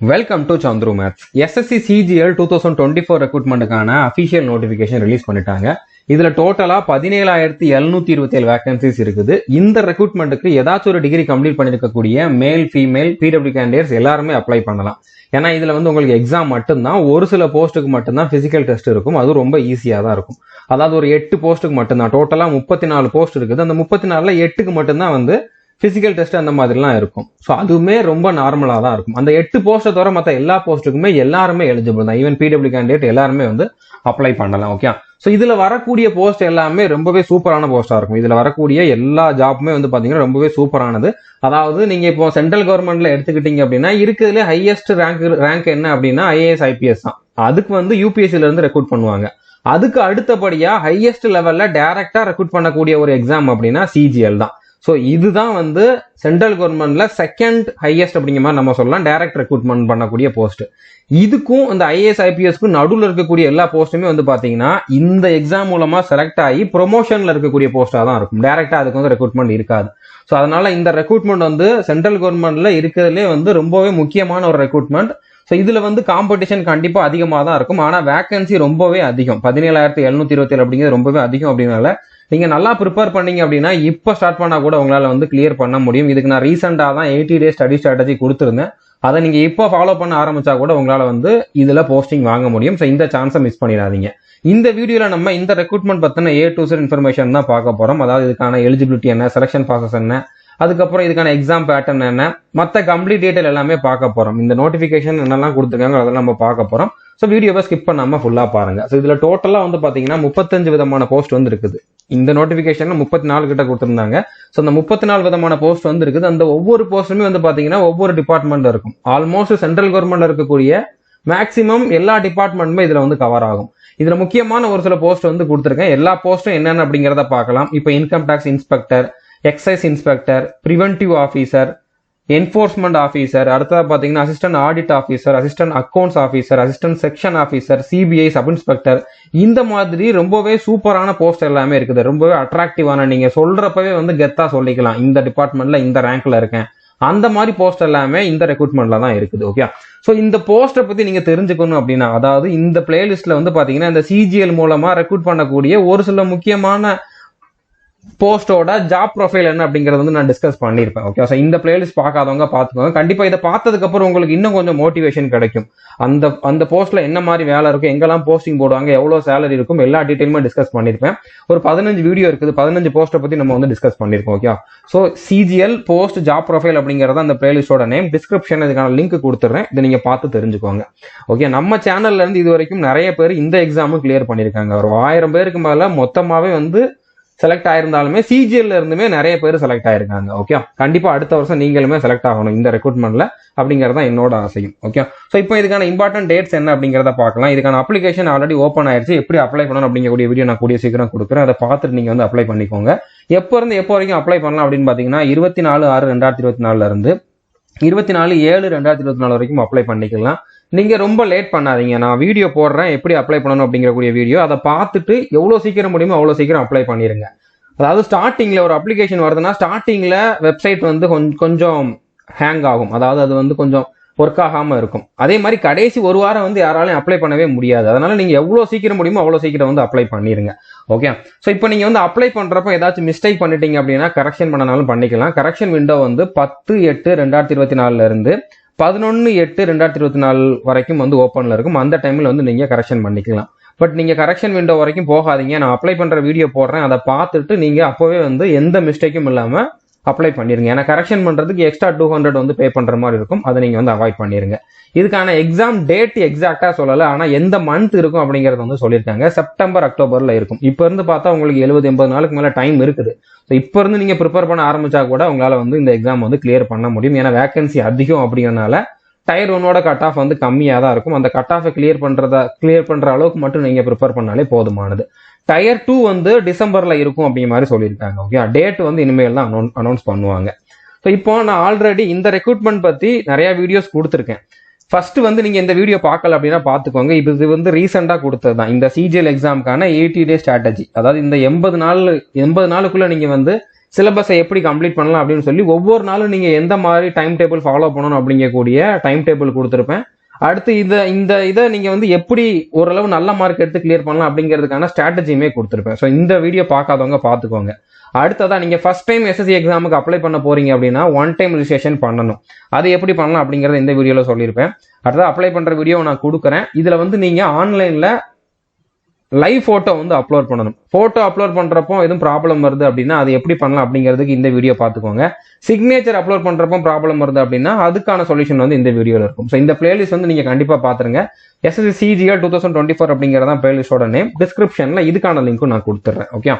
Welcome to Chandru maths. SSC CGL 2024 ரெக்ரூட்மெண்ட்டுக்கான official notification release பண்ணிட்டாங்க. இதுல டோட்டலா 17,727 வேகன்சிஸ் இருக்குது. இந்த ரெக்ரூட்மெண்ட்டுக்கு ஏதாச்சும் ஒரு டிகிரி கம்ப்ளீட் பண்ணிருக்கக்கூடிய மேல் ஃபீமேல் பிடபிள்யூ கேண்டிடேட்ஸ் எல்லாருமே அப்ளை பண்ணலாம். ஏன்னா இதுல வந்து உங்களுக்கு எக்ஸாம் மட்டும்தான், ஒரு சில போஸ்ட்டுக்கு மட்டும்தான் பிசிக்கல் டெஸ்ட் இருக்கும். அது ரொம்ப ஈஸியா தான் இருக்கும். அதாவது ஒரு 8 போஸ்ட்டுக்கு மட்டும்தான், டோட்டலா 34 போஸ்ட் இருக்குது. அந்த 34ல 8க்கு மட்டும்தான் வந்து பிசிக்கல் டெஸ்ட் அந்த மாதிரிலாம் இருக்கும். ஸோ அதுவுமே ரொம்ப நார்மலாக தான் இருக்கும். அந்த 8 போஸ்ட்டை தவிர மற்ற எல்லா போஸ்ட்டுக்குமே எல்லாருமே எலிஜிபிள் தான். ஈவன் பிடபிள்யூ கேண்டிடேட் எல்லாருமே வந்து அப்ளை பண்ணலாம். ஓகே, ஸோ இதுல வரக்கூடிய போஸ்ட் எல்லாமே ரொம்பவே சூப்பரான போஸ்டா இருக்கும். இதுல வரக்கூடிய எல்லா ஜாப்புமே வந்து பாத்தீங்கன்னா ரொம்பவே சூப்பரானது. அதாவது நீங்க இப்போ சென்ட்ரல் கவர்மெண்ட்ல எடுத்துக்கிட்டீங்க அப்படின்னா இருக்கிறதுல ஹையஸ்ட் ரேங்க் என்ன அப்படின்னா ஐஏஎஸ் ஐபிஎஸ் தான். அதுக்கு வந்து யூபிஎஸ்சில இருந்து ரெக்ரூட் பண்ணுவாங்க. அதுக்கு அடுத்தபடியா ஹையஸ்ட் லெவல்ல டைரக்டா ரெக்ரூட் பண்ணக்கூடிய ஒரு எக்ஸாம் அப்படின்னா சிஜிஎல் தான். ஸோ இதுதான் வந்து சென்ட்ரல் கவர்மெண்ட்ல செகண்ட் ஹையஸ்ட் அப்படிங்கிற மாதிரி நம்ம சொல்லலாம், டைரக்ட் ரெக்ரூட்மெண்ட் பண்ணக்கூடிய போஸ்ட். இதுக்கும் இந்த ஐஏஎஸ் ஐபிஎஸ்க்கும் நடுவில் இருக்கக்கூடிய எல்லா போஸ்ட்டுமே வந்து பாத்தீங்கன்னா இந்த எக்ஸாம் மூலமா செலக்ட் ஆகி ப்ரொமோஷன்ல இருக்கக்கூடிய போஸ்டா தான் இருக்கும். டைரக்டா அதுக்கு வந்து ரெக்ரூட்மெண்ட் இருக்காது. ஸோ அதனால இந்த ரெக்ரூட்மெண்ட் வந்து சென்ட்ரல் கவர்மெண்ட்ல இருக்கிறதுலே வந்து ரொம்பவே முக்கியமான ஒரு ரெக்ரூட்மெண்ட். ஸோ இதுல வந்து காம்படிஷன் கண்டிப்பா அதிகமாக தான் இருக்கும். ஆனா வேகன்சி ரொம்பவே அதிகம், 17,727 அப்படிங்கிறது ரொம்பவே அதிகம். அப்படின்னால நீங்க நல்லா ப்ரிப்பேர் பண்ணீங்க அப்படின்னா இப்ப ஸ்டார்ட் பண்ணா கூட உங்களால வந்து கிளியர் பண்ண முடியும். இதுக்கு நான் ரீசெண்டா தான் 80 டேஸ் ஸ்டடி ஸ்ட்ராட்டஜி கொடுத்துருந்தேன். அதை நீங்க இப்போ ஃபாலோ பண்ண ஆரம்பிச்சா கூட உங்களால வந்து இதுல போஸ்டிங் வாங்க முடியும். ஸோ இந்த சான்ஸை மிஸ் பண்ணிடாதீங்க. இந்த வீடியோல நம்ம இந்த ரெக்ரூட்மெண்ட் பத்தின A to Z இன்ஃபர்மேஷன் தான் பார்க்க போறோம். அதாவது இதுக்கான எலிஜிபிலிட்டி என்ன, செலக்ஷன் ப்ராசஸ் என்ன, அதுக்கப்புறம் இதுக்கான எக்ஸாம் பேட்டர்ன் என்ன, மற்ற கம்ப்ளீட் டீடைல் எல்லாமே பார்க்க போறோம். இந்த நோட்டிபிகேஷன் என்னெல்லாம் கொடுத்துருக்காங்க அதெல்லாம் நம்ம பார்க்க போறோம். ஸோ வீடியோவை ஸ்கிப் பண்ணாம ஃபுல்லா பாருங்க. ஸோ இதுல டோட்டலா வந்து பாத்தீங்கன்னா 35 விதமான போஸ்ட் வந்து இருக்குது. இந்த நோட்டிபிகேஷன்ல 34 கிட்ட கொடுத்திருந்தாங்க. ஸோ அந்த 34 விதமான போஸ்ட் வந்து இருக்குது. அந்த ஒவ்வொரு போஸ்ட்டுமே வந்து பாத்தீங்கன்னா ஒவ்வொரு டிபார்ட்மெண்ட்ல இருக்கும். ஆல்மோஸ்ட் சென்ட்ரல் கவர்மெண்ட்ல இருக்கக்கூடிய மேக்சிமம் எல்லா டிபார்ட்மெண்ட்டுமே இதுல வந்து கவர் ஆகும். இதுல முக்கியமான ஒரு சில போஸ்ட் வந்து கொடுத்துருக்கேன். எல்லா போஸ்ட்டும் என்னென்ன அப்படிங்கிறத பார்க்கலாம். இப்போ income tax inspector, excise inspector, preventive officer, enforcement officer, அடுத்தது பார்த்தீங்கன்னா assistant audit officer, assistant accounts officer, assistant section officer, CBI sub inspector, இந்த மாதிரி ரொம்பவே சூப்பரான போஸ்ட் எல்லாமே இருக்குது. ரொம்பவே அட்ராக்டிவான, நீங்க சொல்றப்பவே வந்து கெத்தா சொல்லிக்கலாம் இந்த டிபார்ட்மெண்ட்ல இந்த ரேங்க்ல இருக்கேன், அந்த மாதிரி போஸ்ட் எல்லாமே இந்த ரெக்ரூட்மெண்ட்ல தான் இருக்குது. ஓகே, ஸோ இந்த போஸ்ட்டை பத்தி நீங்க தெரிஞ்சுக்கணும் அப்படின்னா, அதாவது இந்த பிளேலிஸ்ட்ல வந்து பாத்தீங்கன்னா இந்த சிஜிஎல் மூலமா ரெக்ரூட் பண்ணக்கூடிய ஒரு சில முக்கியமான போஸ்டோட ஜாப் ப்ரொஃபைல் என்ன அப்படிங்கறது வந்து நான் டிஸ்கஸ் பண்ணிருப்பேன். ஓகே, ஸோ இந்த பிளேலிஸ்ட் பார்க்காதவங்க பார்த்துக்கோங்க. கண்டிப்பா இதை பார்த்ததுக்கு அப்புறம் உங்களுக்கு இன்னும் கொஞ்சம் மோட்டிவேஷன் கிடைக்கும். அந்த போஸ்ட்ல என்ன மாதிரி வேலை இருக்கும், எங்கெல்லாம் போஸ்டிங் போடுவாங்க, எவ்வளவு சேலரி இருக்கும், எல்லா டீடைலுமே டிஸ்கஸ் பண்ணிருப்பேன். ஒரு 15 வீடியோ இருக்குது, 15 போஸ்ட்டை பத்தி நம்ம வந்து டிஸ்கஸ் பண்ணிருக்கோம். Okay, so CGL post job profile அப்படிங்கறத அந்த பிளேலிஸ்டோட நேம், டிஸ்கிரிப்ஷன் இதுக்கான லிங்க் கொடுத்துறேன். இதை நீங்க பார்த்து தெரிஞ்சுக்கோங்க. ஓகே, நம்ம சேனல்ல இருந்து இது வரைக்கும் நிறைய பேர் இந்த எக்ஸாமும் கிளியர் பண்ணிருக்காங்க. ஒரு 1000 பேருக்கு மேல மொத்தமாவே வந்து செலக்ட் ஆயிருந்தாலுமே சிஜிஎல்ல இருந்துமே நிறைய பேர் செலக்ட் ஆயிருக்காங்க. ஓகே, கண்டிப்பா அடுத்த வருஷம் நீங்களுமே செலக்ட் ஆகணும் இந்த ரெக்ரூட்மெண்ட்ல அப்படிங்கறத என்னோட ஆசையும். ஓகே, ஸோ இப்போ இதுக்கான இம்பார்ட்டன்ட் டேட்ஸ் என்ன அப்படிங்கறத பார்க்கலாம். இதுக்கான அப்ளிகேஷன் ஆல்ரெடி ஓப்பன் ஆயிருச்சு. எப்படி அப்ளை பண்ணணும் அப்படிங்கக்கூடிய வீடியோ நான் கூடிய சீக்கிரம் கொடுக்குறேன். அதை பார்த்துட்டு நீங்க வந்து அப்ளை பண்ணிக்கோங்க. எப்போ இருந்து எப்போ வரைக்கும் அப்ளை பண்ணலாம் அப்படின்னு பாத்தீங்கன்னா 24/6/2024 இருந்து 24/7/2024 வரைக்கும் அப்ளை பண்ணிக்கலாம். நீங்க ரொம்ப லேட் பண்ணாதீங்க. நான் வீடியோ போடுறேன் எப்படி அப்ளை பண்ணணும் அப்படிங்கக்கூடிய வீடியோ, அதை பார்த்துட்டு எவ்வளவு சீக்கிரம் முடியுமோ அவ்வளவு சீக்கிரம் அப்ளை பண்ணிருங்க. அதாவது ஸ்டார்டிங்ல ஒரு அப்ளிகேஷன் வருதுன்னா ஸ்டார்டிங்ல வெப்சைட் வந்து கொஞ்சம் ஹேங் ஆகும். அதாவது அது வந்து கொஞ்சம் ஒர்க் ஆகாம இருக்கும். அதே மாதிரி கடைசி ஒரு வாரம் வந்து யாராலையும் அப்ளை பண்ணவே முடியாது. அதனால நீங்க எவ்வளவு சீக்கிரம் முடியுமோ அவ்வளவு சீக்கிரம் வந்து அப்ளை பண்ணிருங்க. ஓகே, ஸோ இப்போ நீங்க வந்து அப்ளை பண்றப்ப ஏதாச்சும் மிஸ்டேக் பண்ணிட்டீங்க அப்படின்னா கரெக்ஷன் பண்ணனாலும் பண்ணிக்கலாம். கரெக்ஷன் விண்டோ வந்து 10/8/2024 இருந்து 11/8/2024 வரைக்கும் வந்து ஓப்பன்ல இருக்கும். அந்த டைம்ல வந்து நீங்க கரெக்ஷன் பண்ணிக்கலாம். பட் நீங்க கரெக்ஷன் விண்டோ வரைக்கும் போகாதீங்க. நான் அப்ளை பண்ற வீடியோ போடுறேன், அதை பார்த்துட்டு நீங்க அப்பவே வந்து எந்த மிஸ்டேக்கும் இல்லாம அப்ளை பண்ணிருங்க. ஏன்னா கரெக்ஷன் பண்றதுக்கு எக்ஸ்ட்ரா 200 வந்து பே பண்ற மாதிரி இருக்கும். அதை நீங்க வந்து அவாய்ட் பண்ணிருங்க. இதுக்கான எக்ஸாம் டேட் எக்ஸாக்டா சொல்லல, ஆனா எந்த மந்த் இருக்கும் அப்படிங்கறது வந்து சொல்லியிருக்காங்க. செப்டம்பர் அக்டோபர்ல இருக்கும். இப்ப இருந்து பார்த்தா உங்களுக்கு 70-80 நாளுக்கு மேல டைம் இருக்குது. ஸோ இப்ப இருந்து நீங்க ப்ரிப்பேர் பண்ண ஆரம்பிச்சா கூட உங்களால வந்து இந்த எக்ஸாம் வந்து கிளியர் பண்ண முடியும். ஏன்னா வேகன்சி அதிகம் அப்படிங்கறதுனால டயர் 1ஓட கட் ஆஃப் வந்து கம்மியா தான் இருக்கும். அந்த கட் ஆஃபை கிளியர் பண்ற அளவுக்கு மட்டும் நீங்க ப்ரிப்பேர் பண்ணாலே போதுமானது. டயர் 2 வந்து டிசம்பர்ல இருக்கும் அப்படிங்கிற மாதிரி சொல்லியிருக்காங்க. ஓகே, டேட் வந்து இனிமேல் தான் அனௌன்ஸ் பண்ணுவாங்க. ஸோ இப்போ நான் ஆல்ரெடி இந்த ரெக்ரூட்மெண்ட் பத்தி நிறைய வீடியோஸ் கொடுத்துருக்கேன். ஃபர்ஸ்ட் வந்து நீங்க இந்த வீடியோ பார்க்கல அப்படின்னா பாத்துக்கோங்க. இது வந்து ரீசெண்டா கொடுத்தது தான், இந்த சிஜிஎல் எக்ஸாமுக்கான 80 டே ஸ்ட்ராட்டஜி. அதாவது இந்த 80 நாளுக்குள்ள நீங்க வந்து சிலபஸை எப்படி கம்ப்ளீட் பண்ணலாம் அப்படின்னு சொல்லி ஒவ்வொரு நாளும் நீங்க எந்த மாதிரி டைம் டேபிள் ஃபாலோ பண்ணணும் அப்படிங்கக்கூடிய டைம் டேபிள் கொடுத்துருப்பேன். அடுத்து இதை நீங்க வந்து எப்படி ஓரளவு நல்ல மார்க் எடுத்து கிளியர் பண்ணலாம் அப்படிங்கிறதுக்கான ஸ்ட்ராட்டஜியுமே கொடுத்துருப்பேன். ஸோ இந்த வீடியோ பார்க்காதவங்க பார்த்துக்கோங்க. அடுத்ததான் நீங்க ஃபர்ஸ்ட் டைம் எஸ்எஸ்சி எக்ஸாமுக்கு அப்ளை பண்ண போறீங்க அப்படின்னா ஒன் டைம் ரிஜிஸ்ட்ரேஷன் பண்ணணும். அது எப்படி பண்ணலாம் அப்படிங்கறத இந்த வீடியோல சொல்லியிருப்பேன். அடுத்தது அப்ளை பண்ற வீடியோ நான் கொடுக்குறேன். இதுல வந்து நீங்க ஆன்லைன்ல லைவ் போட்டோ வந்து அப்லோட் பண்ணணும். போட்டோ அப்லோட் பண்றப்போ எதுவும் ப்ராப்ளம் வருது அப்படின்னா அது எப்படி பண்ணலாம் அப்படிங்கிறதுக்கு இந்த வீடியோ பார்த்துக்கோங்க. சிக்னேச்சர் அப்லோட் பண்றப்போ ப்ராப்ளம் வருது அப்படின்னா அதுக்கான சொல்யூஷன் வந்து இந்த வீடியோல இருக்கும். ஸோ இந்த பிளேலிஸ்ட் வந்து நீங்க கண்டிப்பா பாத்துருங்க. எஸ்எஸ்சி சிஜிஎல் 2024 அப்படிங்கறத பிளேலிஸ்டோட நேம். டிஸ்கிரிப்ஷன்ல இதுக்கான லிங்க்கும் நான் கொடுத்துறேன். ஓகே,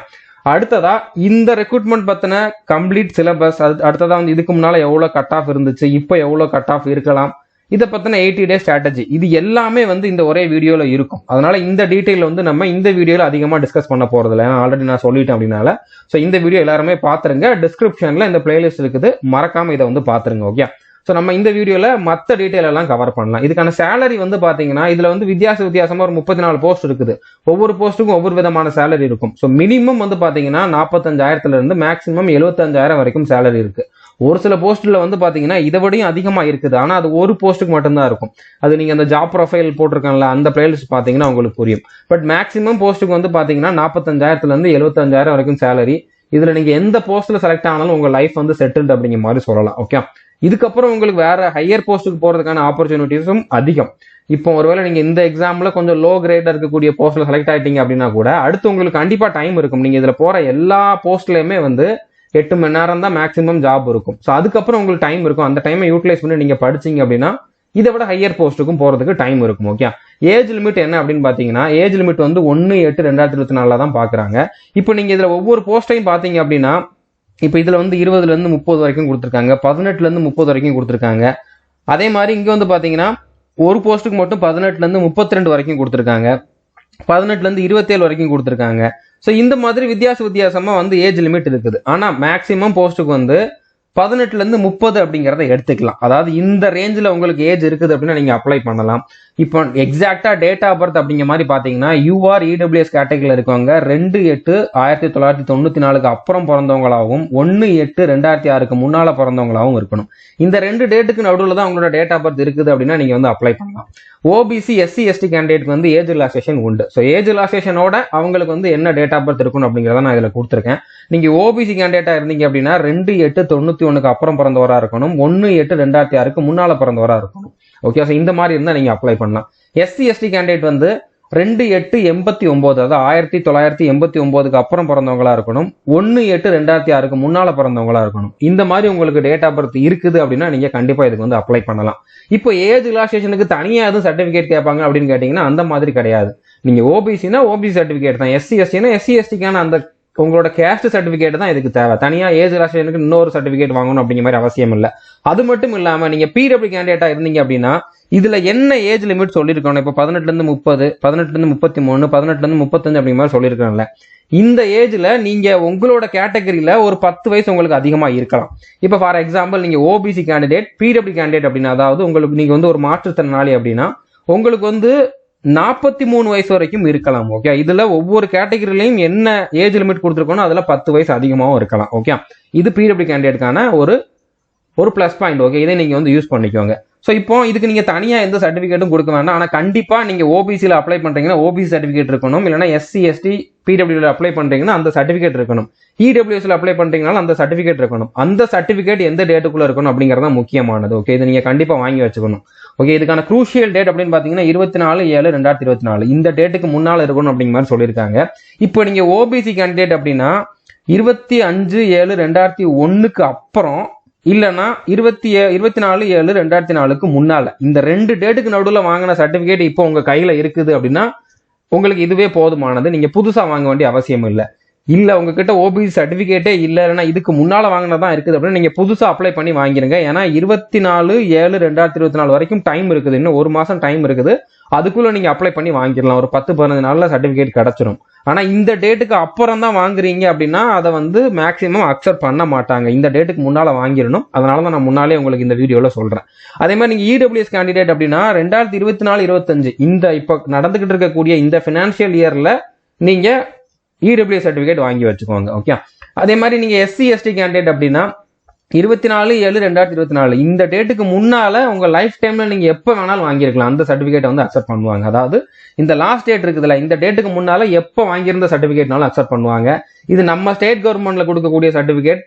அடுத்ததா இந்த ரெக்ரூட்மெண்ட் பத்தின கம்ப்ளீட் சிலபஸ், அடுத்ததா வந்து இதுக்கு முன்னால எவ்வளவு கட் ஆஃப் இருந்துச்சு, இப்போ எவ்வளவு கட் ஆஃப் இருக்கலாம், இதை பத்தின 80 டே ஸ்ட்ராட்டஜி, இது எல்லாமே வந்து இந்த ஒரே வீடியோல இருக்கும். அதனால இந்த டீடைல் வந்து நம்ம இந்த வீடியோல அதிகமா டிஸ்கஸ் பண்ண போறது இல்லை. ஆல்ரெடி நான் சொல்லிட்டேன் அப்படின்னால. ஸோ இந்த வீடியோ எல்லாருமே பாத்துருங்க. டிஸ்கிரிப்ஷன்ல இந்த பிளேலிஸ்ட் இருக்குது, மறக்காம இதை வந்து பாத்துருங்க. ஓகே, ஸோ நம்ம இந்த வீடியோல மற்ற டீடைல் எல்லாம் கவர் பண்ணலாம். இதுக்கான சேலரி வந்து பாத்தீங்கன்னா இதுல வந்து வித்தியாசமா ஒரு 34 போஸ்ட் இருக்குது. ஒவ்வொரு போஸ்ட்டுக்கும் ஒவ்வொரு விதமான சேலரி இருக்கும். ஸோ மினிமம் வந்து பாத்தீங்கன்னா 45,000 இருந்து மேக்சிமம் 75,000 வரைக்கும் சேலரி இருக்கு. ஒரு சில போஸ்ட்ல வந்து பாத்தீங்கன்னா இதை விடையும் அதிகமா இருக்குது. ஆனா அது ஒரு போஸ்ட்டுக்கு மட்டும்தான் இருக்கும். அது நீங்க அந்த ஜாப் ப்ரொஃபைல் போட்டிருக்காங்கல்ல அந்த பிளேலிஸ்ட் பாத்தீங்கன்னா உங்களுக்கு புரியும். பட் மேக்சிமம் போஸ்ட்டுக்கு வந்து பாத்தீங்கன்னா 45,000 இருந்து 75,000 வரைக்கும் சேலரி. இதுல நீங்க எந்த போஸ்ட்ல செலக்ட் ஆனாலும் உங்க லைஃப் வந்து செட்டில்டு அப்படிங்கிற மாதிரி சொல்லலாம். ஓகே, இதுக்கப்புறம் உங்களுக்கு வேற ஹையர் போஸ்ட்டுக்கு போறதுக்கான ஆப்பர்ச்சுனிட்டிஸும் அதிகம். இப்போ ஒருவேளை நீங்க இந்த எக்ஸாம்ல கொஞ்சம் லோ கிரேட்ல இருக்கக்கூடிய போஸ்ட்ல செலக்ட் ஆயிட்டீங்க அப்படின்னா கூட அடுத்து உங்களுக்கு கண்டிப்பா டைம் இருக்கும். நீங்க இதுல போற எல்லா போஸ்ட்லயுமே வந்து 8 மணி நேரம் தான் மேக்ஸிமம் ஜாப் இருக்கும். ஸோ அதுக்கப்புறம் உங்களுக்கு டைம் இருக்கும். அந்த டைமை யூட்டிலைஸ் பண்ணி நீங்க படிச்சீங்க அப்படின்னா இதை விட ஹையர் போஸ்ட்டுக்கும் போறதுக்கு டைம் இருக்கும். ஓகே, ஏஜ் லிமிட் என்ன அப்படின்னு பாத்தீங்கன்னா ஏஜ் லிமிட் வந்து 1/8/2024 தான் பாக்குறாங்க. இப்போ நீங்க இதுல ஒவ்வொரு போஸ்டையும் பாத்தீங்க அப்படின்னா இப்போ இதுல வந்து 20ல இருந்து 30 வரைக்கும் கொடுத்துருக்காங்க, 18ல இருந்து 30 வரைக்கும் கொடுத்துருக்காங்க. அதே மாதிரி இங்க வந்து பாத்தீங்கன்னா ஒரு போஸ்ட்டுக்கு மட்டும் 18ல இருந்து 32 வரைக்கும் கொடுத்துருக்காங்க, 18ல இருந்து 27 வரைக்கும் கொடுத்துருக்காங்க. ஸோ இந்த மாதிரி வித்தியாசமா வந்து ஏஜ் லிமிட் இருக்குது. ஆனா மேக்சிமம் போஸ்ட்டுக்கு வந்து 18ல இருந்து 30 அப்படிங்கறத எடுத்துக்கலாம். அதாவது இந்த ரேஞ்சில் உங்களுக்கு ஏஜ் இருக்குது அப்படின்னா நீங்க அப்ளை பண்ணலாம். இப்போ எக்ஸாக்டா டேட் ஆஃப் பர்த் அப்படிங்கிற மாதிரி பாத்தீங்கன்னா யூஆர் இடபிள்யூஎஸ் கேட்டகரியில் இருக்கவங்க 2/8/1994 அப்புறம் பிறந்தவங்களாகவும் 1/8/2006 முன்னால பிறந்தவங்களாகவும் இருக்கணும். இந்த 2 டேட்டுக்கு நடுவில் தான் உங்களோட டேட் ஆஃப் பர்த் இருக்குது அப்படின்னா நீங்க வந்து அப்ளை பண்ணலாம். ஓபிசி எஸ்சி எஸ்டி கேண்டிடேட் வந்து ஏஜ் ரிலாக்சேஷன் உண்டு. ஸோ ஏஜ் ரிலாக்சேஷனோட அவங்களுக்கு வந்து என்ன டேட் ஆஃப் பர்த் இருக்கணும் அப்படிங்கிறத நான் இதுல கொடுத்துருக்கேன். நீங்க ஓபிசி கேண்டிடேட்டா இருந்தீங்க அப்படின்னா 2/8/91 அப்புறம் பிறந்தவரா இருக்கணும், 1/8/2006 முன்னால பிறந்தவரா இருக்கணும். ஓகே, ஸோ இந்த மாதிரி இருந்தா நீங்க அப்ளை பண்ணலாம். எஸ்சி எஸ்டி கேண்டிடேட் வந்து 2/8/89 அதாவது 1989 அப்புறம் பிறந்தவங்களா இருக்கணும், 1/8/2006 முன்னால பிறந்தவங்களா இருக்கணும். இந்த மாதிரி உங்களுக்கு டேட் ஆஃப் பர்த் இருக்குது அப்படின்னா நீங்க கண்டிப்பா இதுக்கு வந்து அப்ளை பண்ணலாம். இப்போ ஏஜ் ரிலாக்சேஷனுக்கு தனியா எதுவும் சர்டிபிகேட் கேட்பாங்க அப்படின்னு கேட்டீங்கன்னா அந்த மாதிரி கிடையாது. நீங்க ஓபிசினா ஓபிசி சர்டிபிகேட் தான், எஸ்சி எஸ்டினா எஸ்சி எஸ்டிக்கான அந்த உங்களோட கேஸ்ட் சர்டிபிகேட் தான் இதுக்கு தேவை. தனியா ஏஜ் ரிலாக்சேஷனுக்கு இன்னொரு சர்டிபிகேட் வாங்கணும் அப்படிங்கிற மாதிரி அவசியம் இல்லை. அது மட்டும் இல்லாம நீங்க பிடபிள்யூ கேண்டிடேட்டா இருந்தீங்க அப்படின்னா இதுல என்ன ஏஜ் லிமிட் சொல்லியிருக்கணும். இப்போ 18ல இருந்து 30, 18ல இருந்து 33, 18ல இருந்து 35 அப்படிங்கிற மாதிரி சொல்லியிருக்கோம்ல. இந்த ஏஜ்ல நீங்க உங்களோட கேட்டகரியில ஒரு 10 வயசு உங்களுக்கு அதிகமா இருக்கலாம். இப்ப ஃபார் எக்ஸாம்பிள் நீங்க ஓபிசி கேண்டிடேட், பிடபிள்யூ கேண்டிடேட் அப்படின்னா அதாவது உங்களுக்கு நீங்க வந்து ஒரு மாற்றுத்திறனாளி அப்படின்னா உங்களுக்கு வந்து 43 வயசு வரைக்கும் இருக்கலாம். ஓகே, இதுல ஒவ்வொரு கேட்டகரியிலையும் என்ன ஏஜ் லிமிட் கொடுத்துருக்கோம் அதுல 10 வயசு அதிகமாகவும் இருக்கலாம். ஓகே, இது பிடபிள்யூ கேண்டிடேட்கான ஒரு பிளஸ் பாயிண்ட். ஓகே, இதை நீங்க வந்து யூஸ் பண்ணிக்கோங்க. ஸோ இப்போ இதுக்கு நீங்க தனியா எந்த சர்டிபிகேட்டும் கொடுக்க வேண்டாம். ஆனா கண்டிப்பா நீங்க ஓபிசியில் அப்ளை பண்றீங்கன்னா ஓபிசி சர்டிபிகேட் இருக்கணும், இல்லைன்னா எஸ்சி எஸ்டி பிடபிள்யூல அப்ளை பண்றீங்கன்னா அந்த சர்டிபிகேட் இருக்கணும், இடபிள்யூஎஸ்ல அப்ளை பண்றீங்கனாலும் அந்த சர்டிபிகேட் இருக்கணும். அந்த சர்டிபிகேட் எந்த டேட்டுக்குள்ள இருக்கணும் அப்படிங்கறத முக்கியமானது. ஓகே, இது நீங்க கண்டிப்பா வாங்கி வச்சுக்கணும். ஓகே, இதுக்கான குரூஷியல் டேட் அப்படின்னு பாத்தீங்கன்னா 24/7/2024 இந்த டேட்டுக்கு முன்னால இருக்கணும் அப்படிங்கிற மாதிரி சொல்லியிருக்காங்க. இப்போ நீங்க ஓபிசி கேண்டிடேட் அப்படின்னா 25/7/2001 அப்புறம் இல்லைன்னா 24/7/2004 முன்னால இந்த 2 டேட்டுக்கு நடுவில் வாங்கின சர்டிபிகேட் இப்போ உங்க கையில இருக்குது அப்படின்னா உங்களுக்கு இதுவே போதுமானது. நீங்க புதுசா வாங்க வேண்டிய அவசியம் இல்லை. இல்ல உங்ககிட்ட ஓபிசி சர்டிபிகேட்டே இல்லைன்னா இதுக்கு முன்னால வாங்கினதான் இருக்குது அப்படின்னா நீங்க புதுசா அப்ளை பண்ணி வாங்கிருங்க. ஏன்னா 24/7/2024 வரைக்கும் டைம் இருக்குது, இன்னும் ஒரு மாசம் டைம் இருக்குது. அதுக்குள்ள நீங்க அப்ளை பண்ணி வாங்கிடலாம். ஒரு 10-15 நாள்ல சர்டிபிகேட் கிடைச்சிரும். ஆனா இந்த டேட்டுக்கு அப்புறம் தான் வாங்குறீங்க அப்படின்னா அதை வந்து மேக்சிமம் அக்செப்ட் பண்ண மாட்டாங்க. இந்த டேட்டுக்கு முன்னால வாங்கிடணும். அதனாலதான் நான் முன்னாலே உங்களுக்கு இந்த வீடியோல சொல்றேன். அதே மாதிரி நீங்க இடபிள்யூஎஸ் கேண்டிடேட் அப்படின்னா 2024-25 இந்த இப்ப நடந்துகிட்டு இருக்கக்கூடிய இந்த பினான்சியல் இயர்ல நீங்க இடபிள்யூஎஸ் சர்டிபிகேட் வாங்கி வச்சுக்கோங்க. ஓகே, அதே மாதிரி நீங்க எஸ்சி எஸ்டி கேண்டிடேட் அப்படின்னா 24/7/2024 இந்த டேட்டுக்கு முன்னால உங்க லைஃப் டைம்ல நீங்க எப்ப வேணாலும் வாங்கியிருக்கலாம். அந்த சர்டிபிகேட் வந்து அக்செப்ட் பண்ணுவாங்க. அதாவது இந்த லாஸ்ட் டேட் இருக்குதுல, இந்த டேட்டுக்கு முன்னால எப்ப வாங்கியிருந்த சர்டிபிகேட்னாலும் அக்செப்ட் பண்ணுவாங்க. இது நம்ம ஸ்டேட் கவர்மெண்ட்ல கொடுக்கக்கூடிய சர்டிபிகேட்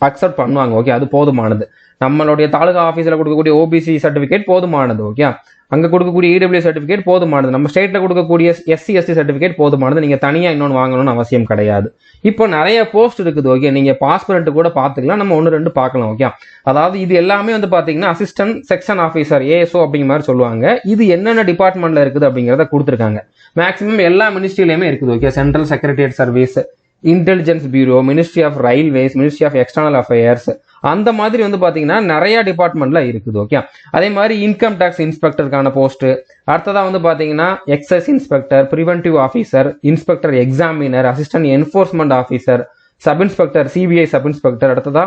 அக்செப்ட் பண்ணுவாங்க. ஓகே, அது போதுமானது. நம்மளுடைய தாலுகா ஆஃபீஸில் கொடுக்கக்கூடிய ஓபிசி சர்டிஃபிகேட் போதுமானது. ஓகே, அங்கே கொடுக்கக்கூடிய இடபிள்யூ சர்டிஃபிகேட் போதுமானது. நம்ம ஸ்டேட்ல கொடுக்கக்கூடிய எஸ்சி எஸ்டி சர்டிஃபிகேட் போதுமானது. நீங்க தனியா இன்னொன்று வாங்கணும்னு அவசியம் கிடையாது. இப்போ நிறைய போஸ்ட் இருக்குது. ஓகே, நீங்க பாஸ்பரண்ட் கூட பார்த்துக்கலாம். நம்ம 1-2 பார்க்கலாம். ஓகே, அதாவது இது எல்லாமே வந்து பாத்தீங்கன்னா அசிஸ்டன்ட் செக்ஷன் ஆஃபீஸர் ஏஎஸ்ஓ அப்படிங்கிற மாதிரி சொல்லுவாங்க. இது என்னென்ன டிபார்ட்மெண்ட்ல இருக்குது அப்படிங்கிறத கொடுத்துருக்காங்க. மேக்ஸிமம் எல்லா மினிஸ்ட்ரியிலுமே இருக்குது. Okay, central secretariat service, intelligence bureau, ministry of railways, ministry of external affairs, அந்த மாதிரி வந்து பாத்தீங்கன்னா நிறைய டிபார்ட்மெண்ட்ல இருக்குது. ஓகே, அதே மாதிரி இன்கம் டாக்ஸ் இன்ஸ்பெக்டருக்கான போஸ்ட், அடுத்ததா வந்து பாத்தீங்கன்னா exercise inspector, preventive officer, inspector examiner, assistant enforcement officer, sub inspector, CBI sub inspector, அடுத்ததா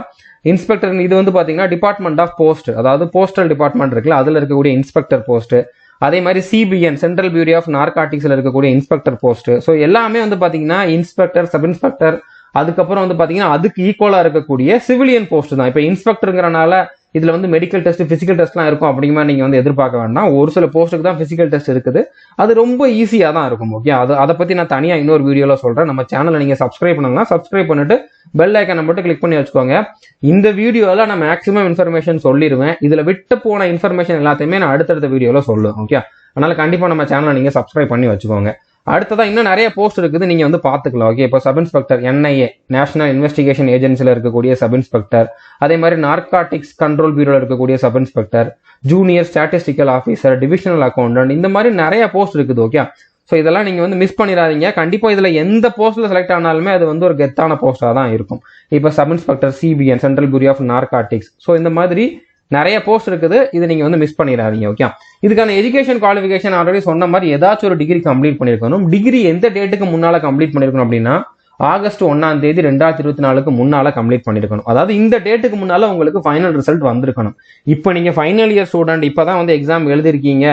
இன்ஸ்பெக்டர். இது வந்து பாத்தீங்கன்னா டிபார்ட்மெண்ட் ஆஃப் போஸ்ட், அதாவது போஸ்டல் டிபார்ட்மெண்ட் இருக்குல்ல, அதுல இருக்கக்கூடிய இன்ஸ்பெக்டர் போஸ்ட். அதே மாதிரி சிபிஎன், சென்ட்ரல் பியூரோ ஆஃப் நார்காட்டிக்ஸ்ல இருக்கக்கூடிய இன்ஸ்பெக்டர் போஸ்ட். ஸோ எல்லாமே வந்து பாத்தீங்கன்னா இன்ஸ்பெக்டர், சப் இன்ஸ்பெக்டர், அதுக்கப்புறம் வந்து பாத்தீங்கன்னா அதுக்கு ஈக்குவலா இருக்கக்கூடிய சிவிலியன் போஸ்ட் தான். இப்போ இன்ஸ்பெக்டருங்கிறனால இதுல வந்து மெடிக்கல் டெஸ்ட், பிசிக்கல் டெஸ்ட்லாம் இருக்கும் அப்படிங்கிற மாதிரி நீங்க வந்து எதிர்பார்க்க வேண்டாம். ஒரு சில போஸ்ட்டுக்கு தான் பிசிக்கல் டெஸ்ட் இருக்குது. அது ரொம்ப ஈஸியா தான் இருக்கும். ஓகே, அதை பத்தி நான் தனியா இன்னொரு வீடியோல சொல்றேன். நம்ம சேனலை நீங்க சப்ஸ்கிரைப் பண்ணலாம். சப்ஸ்கிரைப் பண்ணிட்டு பெல் ஐக்கானை மட்டும் கிளிக் பண்ணி வச்சுக்கோங்க. இந்த வீடியோல நான் மேக்ஸிமம் இன்ஃபர்மேஷன் சொல்லிடுவேன். இதுல விட்டு போன இன்ஃபர்மேஷன் எல்லாத்தையுமே நான் அடுத்தடுத்த வீடியோல சொல்லுவேன். ஓகே, அதனால கண்டிப்பா நம்ம சேனலை நீங்க சப்ஸ்கிரைப் பண்ணி வச்சுக்கோங்க. அடுத்ததான் இன்னும் நிறைய போஸ்ட் இருக்குது, நீங்க வந்து பாத்துக்கலாம். ஓகே, இப்போ sub inspector, NIA national investigation ஏஜென்சில இருக்கக்கூடிய சப் இன்ஸ்பெக்டர், அதே மாதிரி நார்காட்டிக்ஸ் கண்ட்ரோல் பியூரோல இருக்கக்கூடிய sub inspector, junior statistical officer, divisional accountant, இந்த மாதிரி நிறைய போஸ்ட் இருக்குது. ஓகே, ஸோ இதெல்லாம் நீங்க வந்து மிஸ் பண்ணிடாதீங்க. கண்டிப்பா இதுல எந்த போஸ்ட்ல செலக்ட் ஆனாலுமே அது வந்து ஒரு கெத்தான போஸ்டா தான் இருக்கும். இப்போ sub inspector, CBN, central bureau of narcotics, so இந்த மாதிரி நிறைய போஸ்ட் இருக்குது. இது நீங்க வந்து மிஸ் பண்ணிடாதீங்க. ஓகே, இதுக்கான எஜுகேஷன் குவாலிஃபிகேஷன் ஆல்ரெடி சொன்ன மாதிரி ஏதாச்சும் ஒரு டிகிரி கம்ப்ளீட் பண்ணிருக்கணும். டிகிரி எந்த டேட்டுக்கு முன்னால கம்ப்ளீட் பண்ணிருக்கணும் அப்படின்னா ஆகஸ்ட் 1 2024 முன்னால கம்ப்ளீட் பண்ணிருக்கணும். அதாவது இந்த டேட்டுக்கு முன்னால உங்களுக்கு ஃபைனல் ரிசல்ட் வந்திருக்கணும். இப்போ நீங்க ஃபைனல் இயர் ஸ்டூடெண்ட், இப்பதான் வந்து எக்ஸாம் எழுதிருக்கீங்க,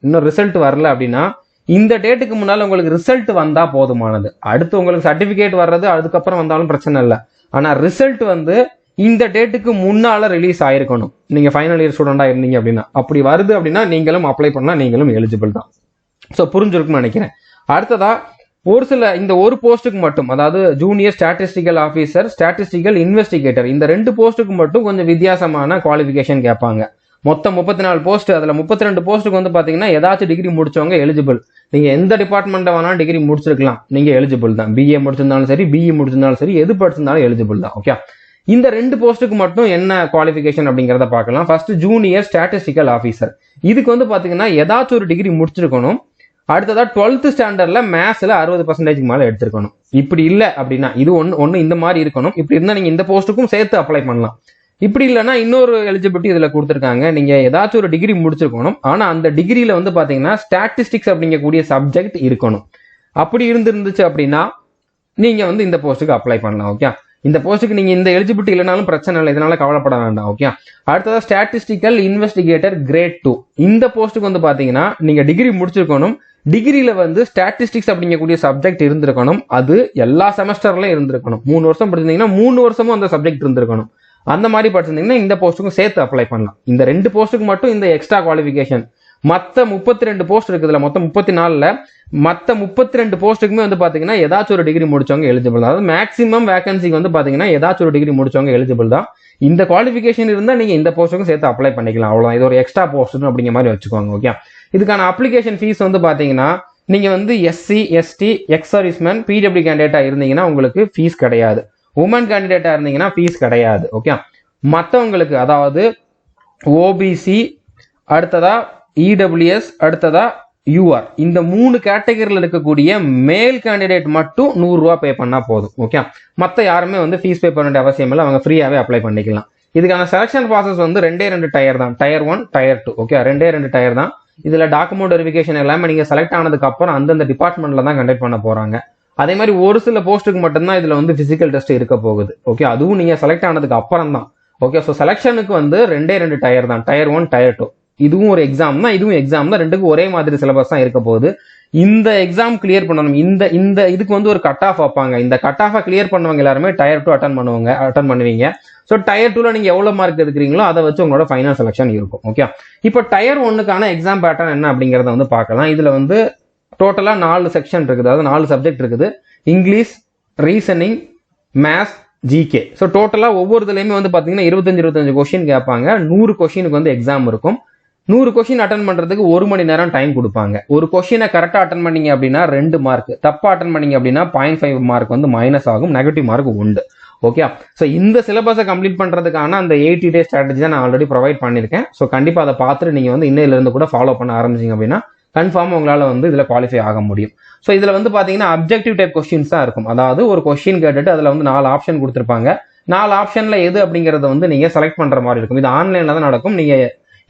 இன்னும் ரிசல்ட் வரல அப்படின்னா இந்த டேட்டுக்கு முன்னால உங்களுக்கு ரிசல்ட் வந்தா போதுமானது. அடுத்து உங்களுக்கு சர்டிபிகேட் வர்றது அதுக்கப்புறம் வந்தாலும் பிரச்சனை இல்லை. ஆனா ரிசல்ட் வந்து இந்த டேட்டுக்கு முன்னால ரிலீஸ் ஆயிருக்கணும். நீங்க ஃபைனல் இயர் ஸ்டூடெண்டா இருந்தீங்க அப்படின்னா அப்படி வருது அப்படின்னா நீங்களும் அப்ளை பண்ணா நீங்களும் எலிஜிபிள் தான். ஸோ புரிஞ்சிருக்குன்னு நினைக்கிறேன். அடுத்ததா ஒரு சில இந்த ஒரு போஸ்ட்டுக்கு மட்டும், அதாவது junior statistical officer, statistical investigator, இந்த 2 போஸ்ட்டுக்கு மட்டும் கொஞ்சம் வித்தியாசமான குவாலிஃபிகேஷன் கேட்பாங்க. மொத்தம் 34 போஸ்ட். அதுல 32 போஸ்ட்டுக்கு வந்து பாத்தீங்கன்னா ஏதாச்சும் டிகிரி முடிச்சவங்க எலிஜிபிள். நீங்க எந்த டிபார்ட்மெண்ட்ல வேணாலும் டிகிரி முடிச்சிருக்கலாம், நீங்க எலிஜிபிள் தான். பிஏ முடிச்சிருந்தாலும் சரி, பிஇ முடிச்சிருந்தாலும் சரி, எது படிச்சிருந்தாலும் எலிஜிபிள் தான். ஓகே, இந்த 2 போஸ்ட்டுக்கு மட்டும் என்ன குவாலிஃபிகேஷன் அப்படிங்கிறத பார்க்கலாம். First junior statistical officer. இதுக்கு வந்து பாத்தீங்கன்னா ஏதாச்சும் ஒரு டிகிரி முடிச்சிருக்கணும். அடுத்ததா 12th ஸ்டாண்டர்ட்ல மேத்ஸ்ல 60% மேல எடுத்திருக்கணும். இப்படி இல்லை அப்படின்னா இது ஒன்னு இந்த மாதிரி இருக்கணும். இப்படி இருந்தா நீங்க இந்த போஸ்ட்டுக்கும் சேர்த்து அப்ளை பண்ணலாம். இப்படி இல்லைன்னா இன்னொரு எலிஜிபிலிட்டி இதுல கொடுத்துருக்காங்க. நீங்க ஏதாச்சும் ஒரு டிகிரி முடிச்சிருக்கணும். ஆனா அந்த டிகிரியில வந்து பாத்தீங்கன்னா ஸ்டாட்டிஸ்டிக்ஸ் அப்படிங்கக்கூடிய சப்ஜெக்ட் இருக்கணும். அப்படி இருந்துச்சு அப்படின்னா நீங்க வந்து இந்த போஸ்ட்டுக்கு அப்ளை பண்ணலாம். ஓகே, இந்த போஸ்ட்டுக்கு நீங்க இந்த எலிஜிபிலிட்டி இல்லைனாலும் பிரச்சனை இல்லை, இதனால கவலைப்பட வேண்டாம். ஓகே, அடுத்ததா ஸ்டாட்டிஸ்டிக்கல் இன்வெஸ்டிகேட்டர் கிரேட் 2. இந்த போஸ்ட்டுக்கு வந்து பாத்தீங்கன்னா நீங்க டிகிரி முடிச்சிருக்கணும். டிகிரியில வந்து ஸ்டாட்டிஸ்டிக்ஸ் அப்படிங்கக்கூடிய சப்ஜெக்ட் இருந்திருக்கணும். அது எல்லா செமஸ்டர்லயும் இருந்திருக்கணும். 3 வருஷம் படிச்சிருந்தீங்கன்னா 3 வருஷமும் அந்த சப்ஜெக்ட் இருந்திருக்கணும். அந்த மாதிரி படிச்சிருந்தீங்கன்னா இந்த போஸ்ட்டுக்கும் சேர்த்து அப்ளை பண்ணலாம். இந்த 2 போஸ்ட்டுக்கு மட்டும் இந்த எக்ஸ்ட்ரா குவாலிஃபிகேஷன். மற்ற 32 போஸ்ட் இருக்குதுல, மொத்தம் 34ல மற்ற 32 போஸ்ட்டுக்குமே வந்து பாத்தீங்கன்னா ஏதாச்சும் ஒரு டிகிரி முடிச்சவங்க எலிஜிபிள் தான். அதாவது மேக்ஸிமம் வேகன்சிக்கு வந்து பாத்தீங்கன்னா ஏதாச்சும் ஒரு டிகிரி முடிச்சவங்க எலிஜிபிள் தான். இந்த குவாலிஃபிகேஷன் இருந்தா நீங்க இந்த போஸ்ட்டுக்கும் சேர்த்து அப்ளை பண்ணிக்கலாம். அவ்வளவுதான். இது ஒரு எக்ஸ்ட்ரா போஸ்ட் அப்படிங்கிற மாதிரி வச்சுக்கோங்க. ஓகே, இதுக்கான அப்ளிகேஷன் ஃபீஸ் வந்து பாத்தீங்கன்னா நீங்க வந்து SC, ST, ex serviceman, PWD கேண்டிடேட்டா இருந்தீங்கன்னா உங்களுக்கு ஃபீஸ் கிடையாது. உமன் கேண்டிடேட்டா இருந்தீங்கன்னா ஃபீஸ் கிடையாது. ஓகே, மற்றவங்களுக்கு அதாவது ஓபிசி, அடுத்ததா இடபிள்யூஎஸ், அடுத்ததா யூஆர், இந்த 3 கேட்டகரியில் இருக்கக்கூடிய மேல் கேண்டிடேட் மட்டும் 100 ரூபா பே பண்ணா போதும். ஓகே, மற்ற யாருமே வந்து ஃபீஸ் பே பண்ண வேண்டிய அவசியம் இல்லை. அவங்க ஃப்ரீயாவே அப்ளை பண்ணிக்கலாம். இதுக்கான செலக்ஷன் ப்ராசஸ் வந்து 2 டயர் தான். Tier 1, tier 2. ஓகே, 2 டயர் தான். இதுல டாக்குமெண்ட் வெரிஃபிகேஷன் எல்லாமே நீங்க செலக்ட் ஆனதுக்கு அப்புறம் அந்தந்த டிபார்ட்மெண்ட்ல தான் கண்டக்ட் பண்ண போறாங்க. அதே மாதிரி ஒரு சில போஸ்ட்டுக்கு மட்டும்தான் இதுல வந்து பிசிக்கல் டெஸ்ட் இருக்க போகுது. ஓகே, அதுவும் நீங்க செலக்ட் ஆனதுக்கு அப்புறம் தான். ஓகே, ஸோ செலக்ஷனுக்கு வந்து 2 டயர் தான். Tier 1, tier 2. இதுவும் ஒரு எக்ஸாம் தான், இதுவும் எக்ஸாம் தான், ரெண்டுக்கும் ஒரே மாதிரி சிலபஸ் தான் இருக்க போகுது. இந்த எக்ஸாம் கிளியர் பண்ணணும், இந்த இதுக்கு வந்து ஒரு கட் ஆஃப் வைப்பாங்க. இந்த கட் ஆஃபை கிளியர் பண்ணவங்க எல்லாருமே டயர் 2 அட்டன் பண்ணுவீங்க. ஸோ டயர் 2ல நீங்க எவ்வளவு மார்க் எடுக்கிறீங்களோ அதை வச்சு உங்களோட ஃபைனல் செலக்ஷன் இருக்கும். ஓகே, இப்போ டயர் 1க்கான எக்ஸாம் பேட்டர்ன் என்ன அப்படிங்கறத வந்து பார்க்கலாம். இதுல வந்து டோட்டலா 4 செக்ஷன் இருக்குது, அதாவது 4 சப்ஜெக்ட் இருக்குது. English, reasoning, maths, GK. So டோட்டலா ஒவ்வொரு இதுலயுமே வந்து பாத்தீங்கன்னா 25 கொஸ்டின் கேட்பாங்க. 100 கொஸ்டினுக்கு வந்து எக்ஸாம் இருக்கும். 100 கொஸ்டின் அட்டன் பண்றதுக்கு 1 மணி நேரம் டைம் கொடுப்பாங்க. ஒரு கொஸ்டினை கரெக்டா அட்டன் பண்ணீங்க அப்படின்னா 2 மார்க், தப்பா அட்டன் பண்ணீங்க அப்படின்னா 0.5 மார்க் வந்து மைனஸ் ஆகும், நெகட்டிவ் மார்க் உண்டு. ஓகே, ஸோ இந்த சிலபஸை கம்ப்ளீட் பண்றதுக்கான அந்த 80 டே ஸ்ட்ராட்டஜி தான் நான் ஆல்ரெடி ப்ரொவைட் பண்ணியிருக்கேன். ஸோ கண்டிப்பா அதை பார்த்துட்டு நீங்க வந்து இன்னையில இருந்து கூட ஃபாலோ பண்ண ஆரம்பிச்சீங்க அப்படின்னா கன்ஃபார்மா உங்களால வந்து இதுல குவாலிஃபை ஆக முடியும். ஸோ இதுல வந்து பாத்தீங்கன்னா அப்ஜெக்டிவ் டைப் கொஸ்டின்ஸ் தான் இருக்கும். அதாவது ஒரு கொஸ்டின் கேட்டுட்டு அதுல வந்து 4 ஆப்ஷன் கொடுத்துருப்பாங்க. 4 ஆப்ஷன்ல எது அப்படிங்கறத வந்து நீங்க செலக்ட் பண்ற மாதிரி இருக்கும். இது ஆன்லைன்ல தான் நடக்கும். நீங்க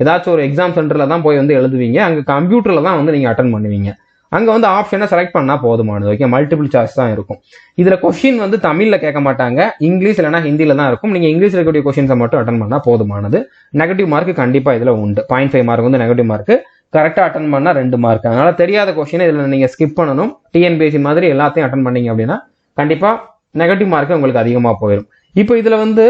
ஏதாச்சும் ஒரு எக்ஸாம் சென்டர்ல தான் போய் வந்து எழுதுவீங்க. அங்க கம்ப்யூட்டர்ல தான் வந்து நீங்க அட்டன் பண்ணுவீங்க. அங்க வந்து ஆப்ஷனை செலக்ட் பண்ணா போதுமானது. ஓகே, மல்டிபிள் சாய்ஸ் தான் இருக்கும். இதுல கொஸ்டின் வந்து தமிழ்ல கேட்க மாட்டாங்க, இங்கிலீஷ் இல்லைனா ஹிந்தில தான் இருக்கும். நீங்க இங்கிலீஷ் இருக்கக்கூடிய கொஸ்டின்ஸை மட்டும் அட்டன் பண்ணா போதுமானது. நெகட்டிவ் மார்க் கண்டிப்பா இதுல உண்டு. 0.5 மார்க் வந்து நெகட்டிவ் மார்க், கரெக்டா அட்டன் பண்ணா 2 மார்க். அதனால தெரியாத கொஸ்டினை இதுல நீங்க ஸ்கிப் பண்ணணும். டிஎன்பிஎஸ்சி மாதிரி எல்லாத்தையும் அட்டன் பண்ணீங்க அப்படின்னா கண்டிப்பா நெகட்டிவ் மார்க் உங்களுக்கு அதிகமா போயிடும். இப்போ இதுல வந்து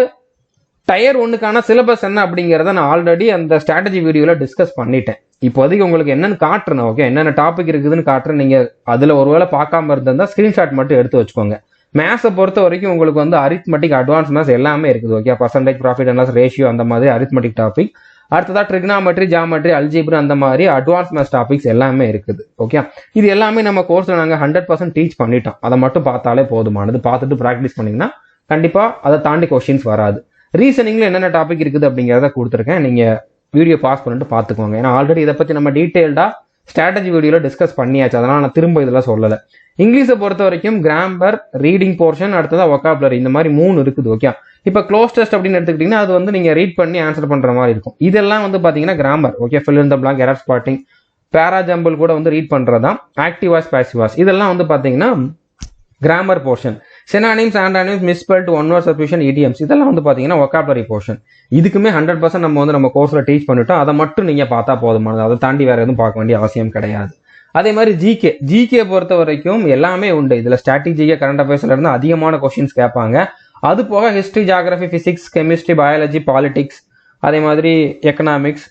டயர் 1க்கான சிலபஸ் என்ன அப்படிங்கறத நான் ஆல்ரெடி அந்த ஸ்ட்ராட்டஜி வீடியோல டிஸ்கஸ் பண்ணிட்டேன். இப்போதைக்கு உங்களுக்கு என்னன்னு காட்டுறேன். ஓகே, என்னென்ன டாபிக் இருக்குதுன்னு காட்டுறேன். நீங்க அதுல ஒருவேளை பார்க்காம இருந்தா ஸ்கிரீன்ஷாட் மட்டும் எடுத்து வச்சுக்கோங்க. மேத்ஸை பொறுத்த வரைக்கும் உங்களுக்கு வந்து அரித்மெட்டிக், அட்வான்ஸ் மேத்ஸ் எல்லாமே இருக்குது. Okay, percentage, profit and loss ratio அந்த மாதிரி அரித்மெட்டிக் டாபிக். அடுத்ததா ட்ரிக்னாமெட்ரி, ஜியாமெட்ரி, அல்ஜிப்ரா அந்த மாதிரி அட்வான்ஸ் மேத்ஸ் டாபிக்ஸ் எல்லாமே இருக்குது. ஓகே, இது எல்லாமே நம்ம கோர்ஸ்ல நாங்க 100% டீச் பண்ணிட்டோம். அதை மட்டும் பார்த்தாலே போதுமானது. பார்த்துட்டு ப்ராக்டிஸ் பண்ணீங்கன்னா கண்டிப்பா அதை தாண்டி கொஸ்டின்ஸ் வராது. ரீசனிங்ல என்னென்ன டாபிக் இருக்குது அப்படிங்கிறத கொடுத்துருக்கேன். நீங்க வீடியோ பாஸ் பண்ணிட்டு பாத்துக்கோங்க. ஏன்னா ஆல்ரெடி இதை பத்தி நம்ம டீடைல்டா ஸ்ட்ராட்டஜி வீடியோல டிஸ்கஸ் பண்ணியாச்சு. அதனால நான் திரும்ப இதெல்லாம் சொல்லல. இங்கிலீஷை பொறுத்த வரைக்கும் கிராமர், ரீடிங் போர்ஷன், அடுத்ததா வொக்காபுலரி, இந்த மாதிரி 3 இருக்குது. ஓகே, இப்ப க்ளோஸ் டெஸ்ட் அப்படின்னு எடுத்துக்கிட்டீங்கன்னா அது வந்து நீங்க ரீட் பண்ணி ஆன்சர் பண்ற மாதிரி இருக்கும். இதெல்லாம் வந்து பாத்தீங்கன்னா grammar. Okay, fill in the blank, error spotting, para jumble கூட வந்து ரீட் பண்றதா, ஆக்டிவ் வாய்ஸ், பாசிவ் வாய்ஸ், இதெல்லாம் வந்து பாத்தீங்கன்னா grammar portion. Synonyms, antonyms, misspelt, one word substitution, idioms, இதெல்லாம் வந்து பாத்தீங்கன்னா வொக்காபுலரி போர்ஷன். இதுக்குமே 100% நம்ம கோர்ஸ்ல டீச் பண்ணிட்டோம். அதை மட்டும் நீங்க பார்த்தா போதுமானது. அதை தாண்டி வேற எதுவும் பார்க்க வேண்டிய அவசியம் கிடையாது. அதே மாதிரி ஜிகே பொறுத்த வரைக்கும் எல்லாமே உண்டு. இதுல ஸ்ட்ராட்டஜிக்கே, கரண்ட் அஃபேர்ஸ்ல இருந்து அதிகமான கொஸ்டின்ஸ் கேட்பாங்க. அது போக history, geography, physics, chemistry, biology, politics, அதே மாதிரி எக்கனாமிக்ஸ்,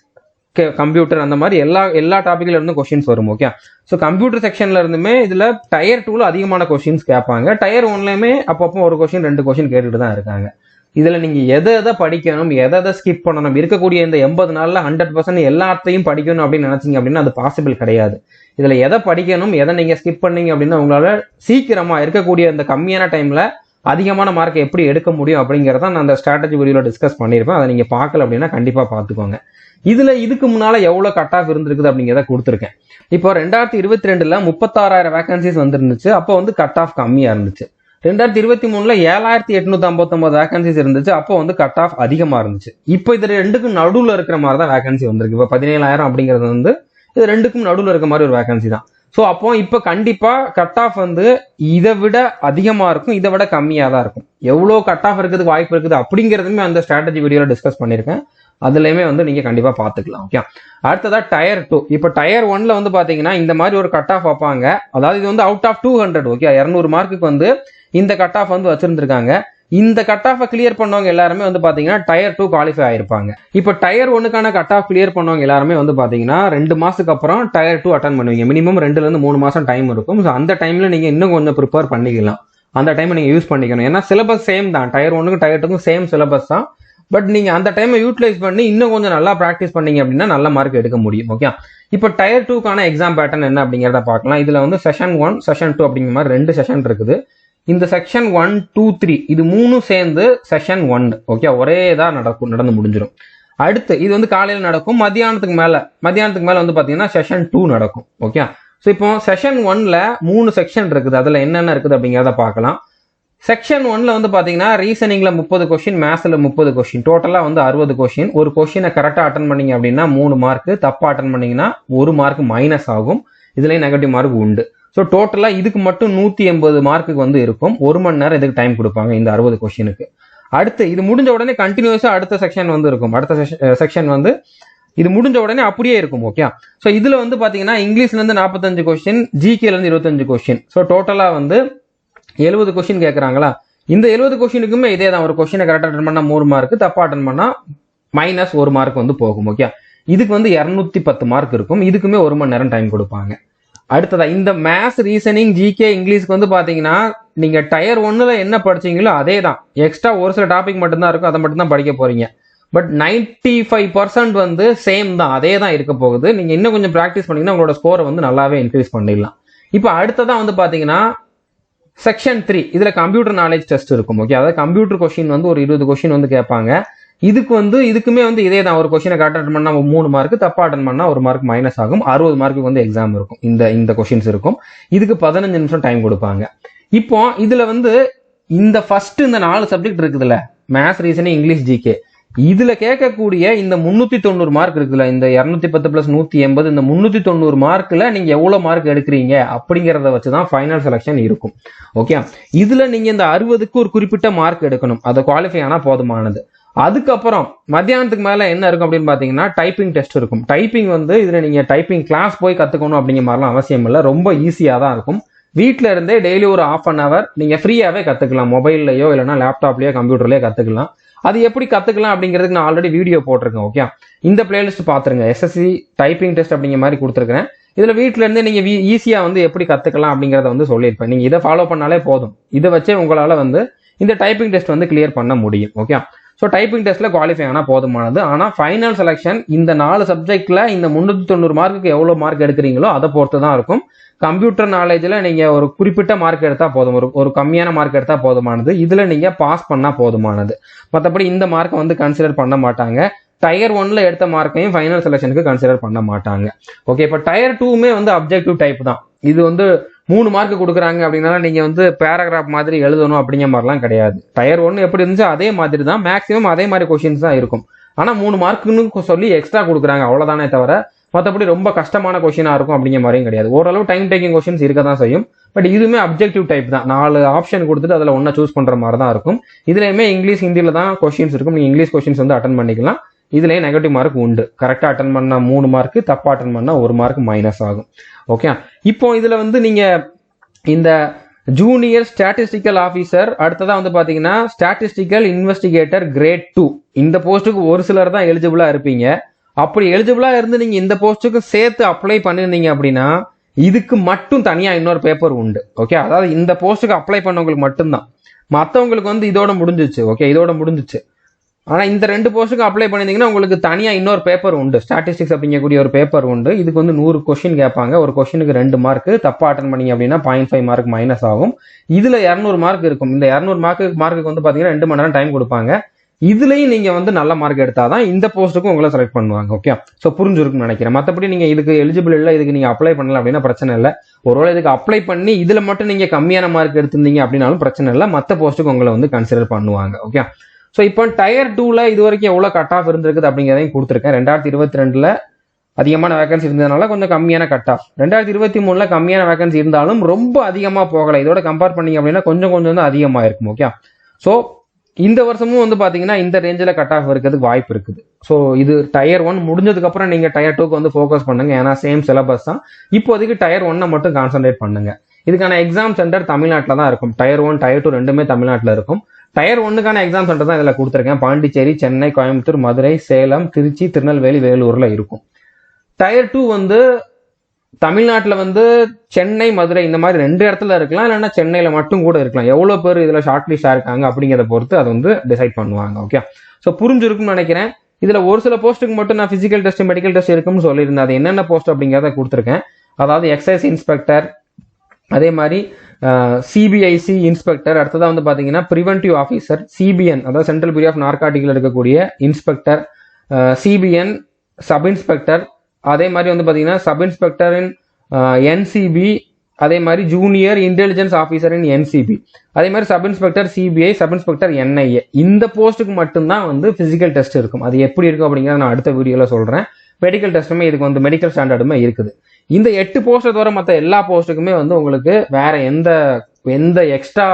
கம்ப்யூட்டர், அந்த மாதிரி எல்லா டாபிக்ல இருந்தும் கொஸ்டின்ஸ் வரும். ஓகே, ஸோ கம்ப்யூட்டர் செக்ஷன்ல இருந்துமே இதுல டயர் 2ல அதிகமான கொஸ்டின்ஸ் கேட்பாங்க. டயர் 1லயுமே அப்பப்போ ஒரு கொஸ்டின் 2 கொஸ்டின் கேட்டுட்டு தான் இருக்காங்க. இதுல நீங்க எதை படிக்கணும், எதை ஸ்கிப் பண்ணணும், இருக்கக்கூடிய இந்த 80 நாள்ல 100% எல்லாத்தையும் படிக்கணும் அப்படின்னு நினைச்சீங்க அப்படின்னா அது பாசிபிள் கிடையாது. இதுல எதை படிக்கணும், எதை நீங்க ஸ்கிப் பண்ணீங்க அப்படின்னா உங்களால சீக்கிரமா இருக்கக்கூடிய இந்த கம்மியான டைம்ல அதிகமான மார்க் எப்படி எடுக்க முடியும் அப்படிங்கறத நான் அந்த ஸ்ட்ராட்டஜி வீடியோல டிஸ்கஸ் பண்ணியிருப்பேன். அதை நீங்க பார்க்கல அப்படின்னா கண்டிப்பா பாத்துக்கோங்க. இதுக்கு முன்னால எவ்வளவு கட் ஆஃப் இருந்திருக்குது அப்படிங்கிறத கொடுத்துருக்கேன். இப்போ 2022ல 36,000 வேகன்சிஸ் வந்துருந்துச்சு. அப்போ வந்து கட் ஆஃப் கம்மியா இருந்துச்சு. 2023ல 7,859 வேகன்சிஸ் இருந்துச்சு. அப்போ வந்து கட் ஆஃப் அதிகமா இருந்துச்சு. இப்போ இது ரெண்டுக்கும் நடுவுல இருக்கிற மாதிரி தான் வேகன்சி வந்திருக்கு. இப்போ 17,000 அப்படிங்கிறது வந்து இது ரெண்டுக்கும் நடுவுல இருக்க மாதிரி ஒரு வேகன்சி தான். ஸோ அப்போ இப்போ கண்டிப்பா கட் ஆஃப் வந்து இதை விட அதிகமா இருக்கும், இதை விட கம்மியா தான் இருக்கும். எவ்வளோ கட் ஆஃப் இருக்கிறதுக்கு வாய்ப்பு இருக்குது அப்படிங்கிறதுமே அந்த ஸ்ட்ராட்டஜி வீடியோல டிஸ்கஸ் பண்ணியிருக்கேன். அதுலயுமே வந்து நீங்க கண்டிப்பா பாத்துக்கலாம். ஓகே, அடுத்ததா டயர் 2. இப்ப டயர் 1ல வந்து பாத்தீங்கன்னா இந்த மாதிரி ஒரு கட் ஆஃப் வைப்பாங்க. அதாவது இது வந்து அவுட் ஆஃப் 200. ஓகே, 200 மார்க்குக்கு வந்து இந்த கட் ஆஃப் வந்து வச்சிருந்திருக்காங்க. இந்த கட் ஆஃப் கிளியர் பண்ணவங்க எல்லாருமே வந்து பாத்தீங்கன்னா டயர் 2 குவாலிஃபை ஆயிருப்பாங்க. இப்ப டயர் 1க்கான கட் ஆஃப் கிளியர் பண்ணவங்க எல்லாருமே வந்து பாத்தீங்கன்னா 2 மாசத்துக்கு அப்புறம் டயர் 2 அட்டன் பண்ணுவீங்க. மினிமம் 2ல இருந்து 3 மாசம் டைம் இருக்கும். ஸோ அந்த டைம்ல நீங்க இன்னும் கொஞ்சம் ப்ரிப்பேர் பண்ணிக்கலாம். அந்த டைம் நீங்க யூஸ் பண்ணிக்கணும். ஏன்னா சிலபஸ் சேம் தான். டயர் 1க்கும் டயர் 2க்கும் சேம் சிலபஸ் தான். பட் நீங்க அந்த டைமை யூட்டிலைஸ் பண்ணி இன்னும் கொஞ்சம் நல்லா ப்ராக்டிஸ் பண்ணீங்க அப்படின்னா நல்ல மார்க் எடுக்க முடியும். ஓகே, இப்போ டயர் 2க்கான எக்ஸாம் பேட்டர்ன் என்ன அப்படிங்கிறத பார்க்கலாம். இதுல வந்து செஷன் 1, செஷன் 2 அப்படிங்கிற மாதிரி 2 செஷன் இருக்குது. இந்த செக்ஷன் 1, 2, 3 இது 3 சேர்ந்து செஷன் 1. ஓகே, ஒரே தான் நடந்து முடிஞ்சிடும். அடுத்து இது வந்து காலையில் நடக்கும். மத்தியானத்துக்கு மேல வந்து பாத்தீங்கன்னா செஷன் 2 நடக்கும். ஓகே, ஸோ இப்போ செஷன் 1ல 3 செக்ஷன் இருக்குது. அதுல என்னென்ன இருக்குது அப்படிங்கிறத பார்க்கலாம். செக்ஷன் 1ல வந்து பாத்தீங்கன்னா ரீசனிங்ல 30 கொஸ்டின், மேத்ஸ்ல 30 கொஸ்டின், டோட்டலா வந்து 60 கொஸ்டின். ஒரு கொஸ்டினை கரெக்டா அட்டன் பண்ணீங்க அப்படின்னா 3 மார்க், தப்பா அட்டன் பண்ணீங்கன்னா 1 மார்க் மைனஸ் ஆகும். இதுலயும் நெகட்டிவ் மார்க் உண்டு. ஸோ டோட்டலா இதுக்கு மட்டும் 180 மார்க்குக்கு வந்து இருக்கும். 1 மணி நேரம் இதுக்கு டைம் கொடுப்பாங்க இந்த 60 கொஸ்டினுக்கு. அடுத்து இது முடிஞ்ச உடனே கண்டினியூஸா அடுத்த செக்ஷன் வந்து இருக்கும். அடுத்த செக்ஷன் வந்து இது முடிஞ்ச உடனே அப்படியே இருக்கும். ஓகே, ஸோ இதுல வந்து பாத்தீங்கன்னா இங்கிலீஷ்ல இருந்து 45 கொஸ்டின், ஜிகேல இருந்து 25 கொஸ்டின், ஸோ டோட்டலா வந்து 70 கொஸ்டின் கேட்கறாங்களா. இந்த 70 கொஸ்டினுக்குமே இதே தான், ஒரு கொஸ்டினை கரெக்டாக அட்டன் பண்ணா 3 மார்க், தப்பா அட்டன் பண்ணா -1 மார்க் வந்து போகும். ஓகே, இதுக்கு வந்து 210 மார்க் இருக்கும். இதுக்குமே 1 மணி நேரம் டைம் கொடுப்பாங்க. அடுத்ததா இந்த மேத்ஸ், ரீசனிங், ஜிகே, இங்கிலீஷ்க்கு வந்து பாத்தீங்கன்னா நீங்க டயர் 1ல என்ன படிச்சீங்களோ அதே தான், எக்ஸ்ட்ரா ஒரு சில டாபிக் மட்டும்தான் இருக்கும், அதை மட்டும் தான் படிக்க போறீங்க. பட் 95% வந்து சேம் தான், அதே தான் இருக்க போகுது. நீங்க இன்னும் கொஞ்சம் ப்ராக்டிஸ் பண்ணீங்கன்னா உங்களோட ஸ்கோரை வந்து நல்லாவே இன்க்ரீஸ் பண்ணிடலாம். இப்போ அடுத்ததான் வந்து பாத்தீங்கன்னா செக்ஷன் 3, இதுல கம்ப்யூட்டர் நாலேஜ் டெஸ்ட் இருக்கும். ஓகே, அதாவது கம்ப்யூட்டர் கொஸ்டின் வந்து ஒரு 20 கொஸ்டின் வந்து கேட்பாங்க. இதுக்குமே வந்து இதே தான், ஒரு கொஸ்டினை கரெக்டாக அட்டன் பண்ணா 3 மார்க், தப்பா அட்டன் பண்ணா 1 மார்க் மைனஸ் ஆகும். 60 மார்க்கு வந்து எக்ஸாம் இருக்கும். இந்த கொஸ்டின்ஸ் இருக்கும். இதுக்கு 15 நிமிஷம் டைம் கொடுப்பாங்க. இப்போ இதுல வந்து இந்த ஃபர்ஸ்ட் இந்த 4 சப்ஜெக்ட் இருக்குதுல்ல, மேத்ஸ், ரீசனிங், இங்கிலீஷ், ஜிகே, இதுல கேட்கக்கூடிய இந்த 390 மார்க் இருக்குல்ல, இந்த 210 + 180, இந்த 390 மார்க்ல நீங்க எவ்வளவு மார்க் எடுக்கிறீங்க அப்படிங்கறத வச்சுதான் ஃபைனல் செலக்ஷன் இருக்கும். ஓகே, இதுல நீங்க இந்த 60க்கு ஒரு குறிப்பிட்ட மார்க் எடுக்கணும், அதை குவாலிஃபை ஆனா போதுமானது. அதுக்கப்புறம் மத்தியானத்துக்கு மேல என்ன இருக்கும் அப்படின்னு பாத்தீங்கன்னா டைப்பிங் டெஸ்ட் இருக்கும். டைப்பிங் வந்து இதுல நீங்க டைப்பிங் கிளாஸ் போய் கத்துக்கணும் அப்படிங்கிற மாதிரிலாம் அவசியம் இல்லை, ரொம்ப ஈஸியா தான் இருக்கும். வீட்டுல இருந்தே டெய்லி ஒரு 1/2 hour நீங்க ஃப்ரீயாவே கத்துக்கலாம். மொபைல்லையோ இல்லைன்னா லேப்டாப்லயோ கம்ப்யூட்டர்லயோ கத்துக்கலாம். அது எப்படி கத்துக்கலாம் அப்படிங்கிறதுக்கு நான் ஆல்ரெடி வீடியோ போட்டிருக்கேன். ஓகே, இந்த பிளேலிஸ்ட் பாத்துருங்க, SSC டைப்பிங் டெஸ்ட் அப்படிங்கிற மாதிரி கொடுத்துருக்கேன். இதுல வீட்டுல இருந்து நீங்க ஈஸியா வந்து எப்படி கத்துக்கலாம் அப்படிங்கறத வந்து சொல்லியிருப்பேன். நீங்க இதை ஃபாலோ பண்ணாலே போதும். இதை வச்சே உங்களால வந்து இந்த டைப்பிங் டெஸ்ட் வந்து கிளியர் பண்ண முடியும். ஓகே, ஸோ டைப்பிங் டெஸ்ட்ல குவாலிஃபை ஆனா போதுமானது. ஆனா ஃபைனல் செலக்ஷன் இந்த 4 சப்ஜெக்ட்ல இந்த 390 மார்க்குக்கு எவ்வளவு மார்க் எடுக்கிறீங்களோ அதை பொறுத்து தான் இருக்கும். கம்ப்யூட்டர் நாலேஜ்ல நீங்க ஒரு குறிப்பிட்ட மார்க் எடுத்தா போதும், ஒரு கம்மியான மார்க் எடுத்தா போதுமானது. இதுல நீங்க பாஸ் பண்ணா போதுமானது. மற்றபடி இந்த மார்க்கை வந்து கன்சிடர் பண்ண மாட்டாங்க. டயர் 1ல எடுத்த மார்க்கையும் ஃபைனல் செலக்ஷனுக்கு கன்சிடர் பண்ண மாட்டாங்க. ஓகே, இப்போ டயர் 2மே வந்து அப்ஜெக்டிவ் டைப் தான். இது வந்து 3 மார்க் கொடுக்குறாங்க அப்படின்னா நீங்க வந்து பேராகிராஃப் மாதிரி எழுதணும் அப்படிங்கிற மாதிரிலாம் கிடையாது. டயர் 1 எப்படி இருந்துச்சு அதே மாதிரி தான், மேக்ஸிமம் அதே மாதிரி கொஸ்டின்ஸ் தான் இருக்கும். ஆனா 3 மார்க்குன்னு சொல்லி எக்ஸ்ட்ரா கொடுக்குறாங்க, அவ்வளவுதானே தவிர மற்றபடி ரொம்ப கஷ்டமான கொஸ்டினா இருக்கும் அப்படிங்கிற மாதிரியும் கிடையாது. ஓரளவு டைம் டேக்கிங் கொஸ்டின்ஸ் இருக்க தான் செய்யும். பட் இதுவுமே அப்ஜெக்டிவ் டைப் தான், 4 ஆப்ஷன் கொடுத்துட்டு அதுல ஒன்றை சூஸ் பண்ற மாதிரி தான் இருக்கும். இதுலயுமே இங்கிலீஷ், ஹிந்தியில தான் கொஸ்டின்ஸ் இருக்கும். நீங்க இங்கிலீஷ் கொஸ்டின்ஸ் வந்து அட்டன் பண்ணிக்கலாம். இதுலயே நெகட்டிவ் மார்க் உண்டு. கரெக்டா அட்டன் பண்ணா 3 மார்க், தப்பா அட்டன் பண்ணா 1 மார்க் மைனஸ் ஆகும். ஓகே, இப்போ இதுல வந்து நீங்க இந்த ஜூனியர் ஸ்டாட்டிஸ்டிக்கல் ஆஃபீஸர், அடுத்ததான் வந்து பாத்தீங்கன்னா ஸ்டாட்டிஸ்டிக்கல் இன்வெஸ்டிகேட்டர் கிரேட் 2, இந்த போஸ்ட்டுக்கு ஒரு சிலர் தான் எலிஜிபிளா இருப்பீங்க. அப்படி எலிஜிபிளா இருந்து நீங்க இந்த போஸ்ட்டுக்கு சேர்த்து அப்ளை பண்ணிருந்தீங்க அப்படின்னா இதுக்கு மட்டும் தனியா இன்னொரு பேப்பர் உண்டு. ஓகே, அதாவது இந்த போஸ்ட்டுக்கு அப்ளை பண்ணவங்களுக்கு மட்டும்தான், மற்றவங்களுக்கு வந்து இதோட முடிஞ்சிச்சு. ஓகே, இதோட முடிஞ்சிச்சு. ஆனா இந்த 2 போஸ்ட்டுக்கு அப்ளை பண்ணிருந்தீங்கன்னா உங்களுக்கு தனியா இன்னொரு பேப்பர் உண்டு, ஸ்டாட்டிஸ்டிக்ஸ் அப்படிங்கக்கூடிய ஒரு பேப்பர் உண்டு. இதுக்கு வந்து 100 கொஸ்டின் கேட்பாங்க. ஒரு கொஸ்டினுக்கு 2 மார்க், தப்பா அட்டன் பண்ணீங்க அப்படின்னா 0.5 மார்க் மைனஸ் ஆகும். இதுல 200 மார்க் இருக்கும். இந்த 200 மார்க்கு வந்து பாத்தீங்கன்னா 2 மணி நேரம் டைம் கொடுப்பாங்க. இதுலயும் நீங்க வந்து நல்ல மார்க் எடுத்தாதான் இந்த போஸ்ட்டுக்கும் உங்களை செலக்ட் பண்ணுவாங்க. ஓகே, சோ புரிஞ்சிருக்கும்னு நினைக்கிறேன். மற்றபடி நீங்க இதுக்கு எலிஜிபிள் இல்லை, இதுக்கு நீங்க அப்ளை பண்ணல அப்படின்னா பிரச்சனை இல்லை. ஒருவேளை இதுக்கு அப்ளை பண்ணி இதுல மட்டும் நீங்க கம்மியான மார்க் எடுத்திருந்தீங்க அப்படின்னாலும் பிரச்சனை இல்லை, மற்ற போஸ்ட்டுக்கு உங்களை வந்து கன்சிடர் பண்ணுவாங்க. ஓகே, ஸோ இப்போ டயர் 2ல இது வரைக்கும் எவ்வளவு கட் ஆஃப் இருந்திருக்குது அப்படிங்கிறதையும் கொடுத்துருக்கேன். 2022ல அதிகமான வேகன்சி இருந்ததுனால கொஞ்சம் கம்மியான கட் ஆஃப். 2023ல கம்மியான வேகன்சி இருந்தாலும் ரொம்ப அதிகமா போகல. இதோட கம்பேர் பண்ணீங்க அப்படின்னா கொஞ்சம் தான் அதிகமா இருக்கும். ஓகே, ஸோ இந்த வருஷமும் வந்து பாத்தீங்கன்னா இந்த ரேஞ்சில் கட் ஆஃப் இருக்கிறதுக்கு வாய்ப்பு இருக்குது. ஸோ இது டயர் 1 முடிஞ்சதுக்கு அப்புறம் நீங்க டயர் 2க்கு வந்து ஃபோக்கஸ் பண்ணுங்க. ஏன்னா சேம் சிலபஸ் தான். இப்போதைக்கு டயர் 1 மட்டும் கான்சென்ட்ரேட் பண்ணுங்க. இதுக்கான எக்ஸாம் சென்டர் தமிழ்நாட்டில் தான் இருக்கும். டயர் 1, டயர் 2 ரெண்டுமே தமிழ்நாட்டில் இருக்கும். டயர் 1க்கான எக்ஸாம் சென்டர் தான் இதில் கொடுத்துருக்கேன். பாண்டிச்சேரி, சென்னை, கோயம்புத்தூர், மதுரை, சேலம், திருச்சி, திருநெல்வேலி, வேலூர்ல இருக்கும். டயர் 2 வந்து தமிழ்நாட்டில் வந்து சென்னை, மதுரை இந்த மாதிரி 2 இடத்துல இருக்கலாம், இல்லைன்னா சென்னையில மட்டும் கூட இருக்கலாம். எவ்வளவு பேர் இதுல ஷார்ட் லிஸ்டா இருக்காங்க அப்படிங்கிறத பொறுத்து அதை வந்து டிசைட் பண்ணுவாங்க. ஓகே, ஸோ புரிஞ்சிருக்கும்னு நினைக்கிறேன். இதுல ஒரு சில போஸ்ட்டுக்கு மட்டும் நான் பிசிக்கல் டெஸ்ட், மெடிக்கல் டெஸ்ட் இருக்குன்னு சொல்லியிருந்தேன். அது என்னென்ன போஸ்ட் அப்படிங்கிறத கொடுத்துருக்கேன். அதாவது எக்ஸைஸ் இன்ஸ்பெக்டர், அதே மாதிரி சிபிஐசி இன்ஸ்பெக்டர், அடுத்ததான் வந்து பாத்தீங்கன்னா பிரிவென்டிவ் ஆஃபீஸர், சிபிஎன் அதாவது சென்ட்ரல் பியூரோ ஆஃப் நார்காட்டிக்ல இருக்கக்கூடிய இன்ஸ்பெக்டர், சிபிஎன் சப் இன்ஸ்பெக்டர், அதே மாதிரி வந்து பாத்தீங்கன்னா சப் இன்ஸ்பெக்டர் இன் என்சிபி, அதே மாதிரி ஜூனியர் இன்டெலிஜென்ஸ் ஆஃபீஸர் இன் என்சிபி, அதே மாதிரி sub inspector CBI, sub inspector NIA. இந்த போஸ்ட்டுக்கு மட்டும்தான் வந்து பிசிக்கல் டெஸ்ட் இருக்கும். அது எப்படி இருக்கும் அப்படிங்கிறத நான் அடுத்த வீடியோல சொல்றேன். மெடிக்கல் டெஸ்ட்டுமே இதுக்கு வந்து மெடிக்கல் ஸ்டாண்டர்டுமே இருக்குது. இந்த 8 போஸ்ட்டை தவிர மற்ற எல்லா போஸ்ட்டுக்குமே வந்து உங்களுக்கு வேற எந்த எக்ஸ்ட்ரா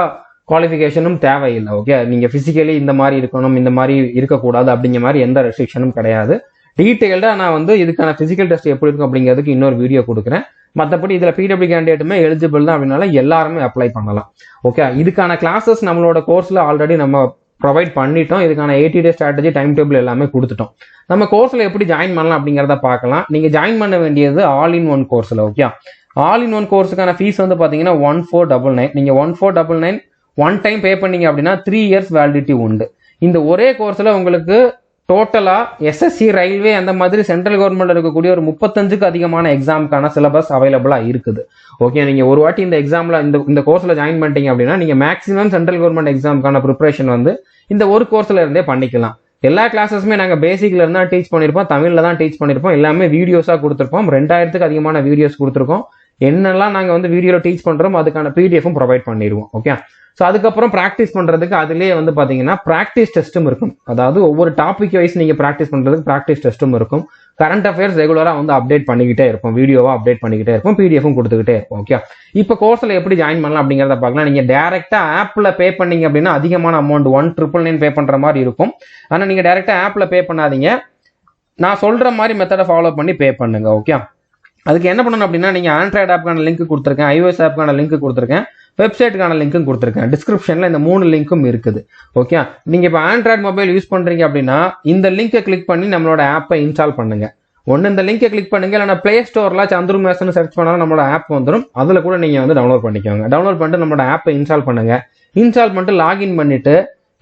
குவாலிஃபிகேஷனும் தேவையில்லை. ஓகே, நீங்க பிசிக்கலி இந்த மாதிரி இருக்கணும், இந்த மாதிரி இருக்கக்கூடாது அப்படிங்கிற மாதிரி எந்த ரெஸ்ட்ரிக்ஷனும் கிடையாது. டீட்டெயில்டா நான் வந்து இதுக்கான பிசிக்கல் டெஸ்ட் எப்படி இருக்கும் அப்படிங்கிறதுக்கு இன்னொரு வீடியோ கொடுக்குறேன். மற்றபடி இதுல பிடபிள்யூ கேண்டிடேட்டுமே எலிஜிபிள் தான் அப்படின்னால எல்லாருமே அப்ளை பண்ணலாம். ஓகே, இதுக்கான கிளாஸஸ் நம்மளோட கோர்ஸ்ல ஆல்ரெடி நம்ம ப்ரொவைட் பண்ணிட்டோம். இதுக்கான 80 டே ஸ்ட்ராட்டஜி டைம் டேபிள் எல்லாமே கொடுத்துட்டோம். நம்ம கோர்ஸ்ல எப்படி ஜாயின் பண்ணலாம் அப்படிங்கிறத பார்க்கலாம். நீங்க ஜாயின் பண்ண வேண்டியது ஆல் இன் ஒன் கோர்ஸ்ல. ஓகே, ஆல் இன் ஒன் கோர்ஸுக்கான ஃபீஸ் வந்து பாத்தீங்கன்னா 1499. நீங்க 1499 ஒன் டைம் பே பண்ணீங்க அப்படின்னா 3 இயர்ஸ் வேலிடிட்டி உண்டு. இந்த ஒரே கோர்ஸ்ல உங்களுக்கு டோட்டலா எஸ்எஸ்சி, ரயில்வே அந்த மாதிரி சென்ட்ரல் கவர்மெண்ட் இருக்கக்கூடிய ஒரு 35க்கு அதிகமான எக்ஸாமுக்கான சிலபஸ் அவைலபிளா இருக்குது. ஓகே, நீங்க ஒரு வாட்டி இந்த எக்ஸாம்ல இந்த கோர்ஸ்ல ஜாயின் பண்ணிட்டீங்க அப்படின்னா நீங்க மேக்ஸிமம் சென்ட்ரல் கவர்மெண்ட் எக்ஸாமுக்கான ப்ரிப்பரேஷன் வந்து இந்த ஒரு கோர்ஸ்ல இருந்தே பண்ணிக்கலாம். எல்லா கிளாஸஸுமே நாங்க பேசிக்ல இருந்தா டீச் பண்ணிருப்போம், தமிழ்ல தான் டீச் பண்ணிருப்போம், எல்லாமே வீடியோஸா கொடுத்துருப்போம். 2000க்கு அதிகமான வீடியோஸ் கொடுத்துருக்கோம். என்னெல்லாம் நாங்க வந்து வீடியோல டீச் பண்றோம் அதுக்கான பிடிஎஃப்பும் ப்ரொவைட் பண்ணிடுவோம். ஓகே, ஸோ அதுக்கப்புறம் ப்ராக்டிஸ் பண்றதுக்கு அதுலேயே வந்து பாத்தீங்கன்னா ப்ராக்டிஸ் டெஸ்ட்டும் இருக்கும். அதாவது ஒவ்வொரு டாபிக் வைஸ் நீங்க ப்ராக்டிஸ் பண்றதுக்கு ப்ராக்டிஸ் டெஸ்ட்டும் இருக்கும். கரண்ட் அஃபேர்ஸ் ரெகுலரா வந்து அப்டேட் பண்ணிக்கிட்டே இருக்கும், வீடியோவா அப்டேட் பண்ணிக்கிட்டே இருக்கும், பிடிஎஃப்பும் கொடுத்துக்கிட்டே இருக்கும். ஓகே, இப்போ கோர்ஸ்ல எப்படி ஜாயின் பண்ணலாம் அப்படிங்கிறத பார்க்கலாம். நீங்க டேரக்டா ஆப்ல பே பண்ணீங்க அப்படின்னா அதிகமான அமௌண்ட் 1999 பே பண்ற மாதிரி இருக்கும். ஆனா நீங்க டேரக்டா ஆப்ல பே பண்ணாதீங்க, நான் சொல்ற மாதிரி மெத்தடை ஃபாலோ பண்ணி பே பண்ணுங்க. ஓகே, அதுக்கு என்ன பண்ணணும் அப்படின்னா நீங்க ஆண்ட்ராய்டு ஆப்கான லிங்க் கொடுத்துருக்கேன், iOS ஆப்கான லிங்க் கொடுத்துருக்கேன், வெப்சைட்டுக்கான லிங்க்கும் கொடுத்துருக்கேன். டிஸ்கிரிப்ஷன்ல இந்த 3 லிங்க்கும் இருக்குது. ஓகே, நீங்க இப்போ ஆண்ட்ராய்டு மொபைல் யூஸ் பண்றீங்க அப்படின்னா இந்த லிங்கை கிளிக் பண்ணி நம்மளோட ஆப்பை இன்ஸ்டால் பண்ணுங்க. ஒன்று இந்த லிங்கை கிளிக் பண்ணுங்க, இல்லைனா பிளே ஸ்டோர்ல சந்துரு மேத்ஸ்னு சர்ச் பண்ணாலும் நம்மளோட ஆப் வந்துடும். அதுல கூட நீங்க வந்து டவுன்லோட் பண்ணிக்கோங்க. டவுன்லோட் பண்ணிட்டு நம்மளோட ஆப்பை இன்ஸ்டால் பண்ணுங்க. இன்ஸ்டால் பண்ணிட்டு லாகின் பண்ணிட்டு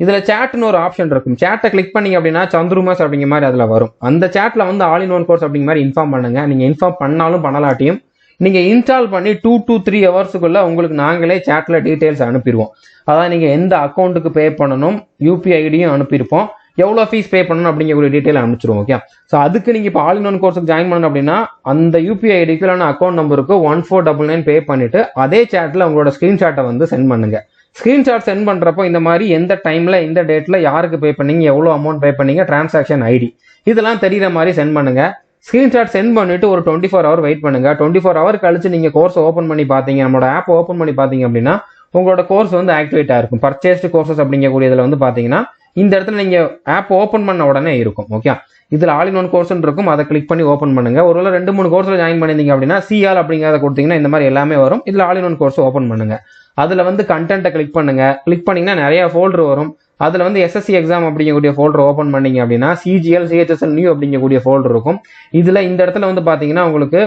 இதுல சேட்னு ஒரு ஆப்ஷன் இருக்கும். சேட்டை கிளிக் பண்ணீங்க அப்படின்னா சந்துரு மேத்ஸ் அப்படிங்கிற மாதிரி அதுல வரும். அந்த சேட்ல வந்து ஆல் இன் ஒன் கோர்ஸ் அப்படிங்கிற மாதிரி இன்ஃபார்ம் பண்ணுங்க. நீங்க இன்ஃபார்ம் பண்ணாலும் பண்ணலாட்டியும் நீங்க இன்ஸ்டால் பண்ணி 2 to 3 ஹவர்ஸுக்குள்ள உங்களுக்கு நாங்களே சேட்ல டீடைல்ஸ் அனுப்பிடுவோம். அதாவது நீங்க எந்த அக்கௌண்ட்டுக்கு பே பண்ணணும், யூபிஐ ஐடியும் அனுப்பியிருப்போம், எவ்வளவு ஃபீஸ் பே பண்ணணும் அப்படிங்கக்கூடிய டீடைல் அனுப்பிச்சிருவோம். ஓகே, ஸோ அதுக்கு நீங்க இப்போ ஆல் இன் ஒன் கோர்ஸுக்கு ஜாயின் பண்ணணும் அப்படின்னா அந்த யூபிஐ ஐடிக்கு இல்லைனா அக்கௌண்ட் நம்பருக்கு 1499 பே பண்ணிட்டு அதே சேட்ல உங்களோட ஸ்கிரீன்ஷாட்டை வந்து சென்ட் பண்ணுங்க. ஸ்கிரீன்ஷாட் சென்ட் பண்றப்போ இந்த மாதிரி எந்த டைம்ல எந்த டேட்ல யாருக்கு பே பண்ணீங்க, எவ்வளவு அமௌண்ட் பே பண்ணீங்க, டிரான்சாக்ஷன் ஐடி இதெல்லாம் தெரியுற மாதிரி சென்ட் பண்ணுங்க. ஸ்கிரீன்ஷாட் சென்ட் பண்ணிட்டு ஒரு 24 ஹவர் வெயிட் பண்ணுங்க. 24 ஹவர் கழிச்சு நீங்க கோர்ஸ் ஓப்பன் பண்ணி பாத்தீங்க, நம்மளோட ஆப் ஓப்பன் பண்ணி பாத்தீங்க அப்படின்னா உங்களோட கோர்ஸ் வந்து ஆக்டிவேட் ஆயிருக்கும். பர்ச்சேஸ்டு கோர்சஸ் அப்படிங்கக்கூடியதுல வந்து பாத்தீங்கன்னா இந்த இடத்துல நீங்க ஆப் ஓப்பன் பண்ண உடனே இருக்கும். ஓகே, இதுல ஆல் இன் ஒன் கோர்ஸ் இருக்கும், அதை கிளிக் பண்ணி ஓப்பன் பண்ணுங்க. ஒருவேளை 2-3 கோர்ஸ்ல ஜாயின் பண்ணிருந்தீங்க அப்படின்னா சிஆல் அப்படிங்கிறத கொடுத்தீங்கன்னா இந்த மாதிரி எல்லாமே வரும். இதுல all in one course open பண்ணுங்க. அதுல வந்து கண்டென்ட்டை கிளிக் பண்ணுங்க. கிளிக் பண்ணீங்கன்னா நிறைய ஃபோல்டர் வரும். அதுல வந்து எஸ்எஸ்சி எக்ஸாம் அப்படிங்கக்கூடிய ஃபோல்டர் ஓப்பன் பண்ணீங்க அப்படின்னா சிஜிஎல், சிஹெச்எஸ்எல் நியூ அப்படிங்கக்கூடிய ஃபோல்டர் இருக்கும். இதுல இந்த இடத்துல வந்து பாத்தீங்கன்னா உங்களுக்கு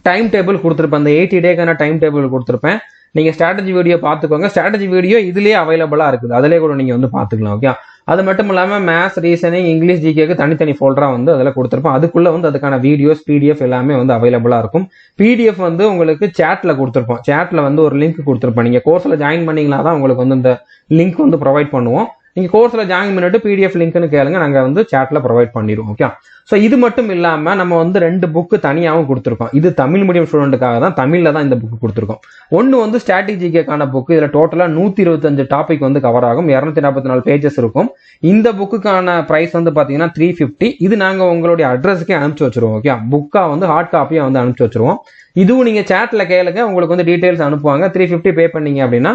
டைம் டேபிள் கொடுத்துருப்பேன், அந்த 80 டேக்கான டைம் டேபிள் கொடுத்துருப்பேன். நீங்க ஸ்ட்ராட்டஜி வீடியோ பார்த்துக்கோங்க. ஸ்ட்ராட்டஜி வீடியோ இதுலயே அவைலபிளா இருக்குது, அதிலே கூட நீங்க வந்து பாத்துக்கலாம். ஓகே, அது மட்டும் இல்லாம மேத்ஸ், ரீசனிங், இங்கிலீஷ், ஜிகேக்கு தனித்தனி ஃபோல்டரா வந்து அதில் கொடுத்துருப்போம். அதுக்குள்ள வந்து அதுக்கான வீடியோஸ், பிடிஎஃப் எல்லாமே வந்து அவைலபிளா இருக்கும். பிடிஎஃப் வந்து உங்களுக்கு சேட்ல கொடுத்துருப்போம். சேட்ல வந்து ஒரு லிங்க் கொடுத்துருப்போம். நீங்க கோர்ஸ்ல ஜாயின் பண்ணீங்களா தான் உங்களுக்கு வந்து இந்த லிங்க் வந்து ப்ரொவைட் பண்ணுவோம். நீங்க கோர்ஸ்ல ஜாயின் பண்ணிட்டு பிடிஎஃப் லிங்க்னு கேளுங்க, நாங்க வந்து சேட்ல ப்ரொவைட் பண்ணிடுவோம். ஓகே, ஸோ இது மட்டும் இல்லாம நம்ம வந்து 2 புக்கு தனியாகவும் கொடுத்துருக்கோம். இது தமிழ் மீடியம் ஸ்டூடெண்ட்டுக்காக தான், தமிழ்ல தான் இந்த புக்கு கொடுத்துருக்கோம். ஒன்னு வந்து ஸ்ட்ராட்டஜிக்கான புக்கு. இதுல டோட்டலா 125 டாபிக் வந்து கவர் ஆகும், 244 பேஜஸ் இருக்கும். இந்த புக்குக்கான பிரைஸ் வந்து பாத்தீங்கன்னா 350. இது நாங்க உங்களுடைய அட்ரஸ்க்கே அனுப்பிச்சு வச்சிருவோம். ஓகே, புக்கா வந்து ஹார்ட் காப்பியா வந்து அனுப்பிச்சு வச்சிருவோம். இதுவும் நீங்க சேட்ல கேளுங்க, உங்களுக்கு வந்து டீடைல்ஸ் அனுப்புவாங்க. 350 பே பண்ணீங்க அப்படின்னா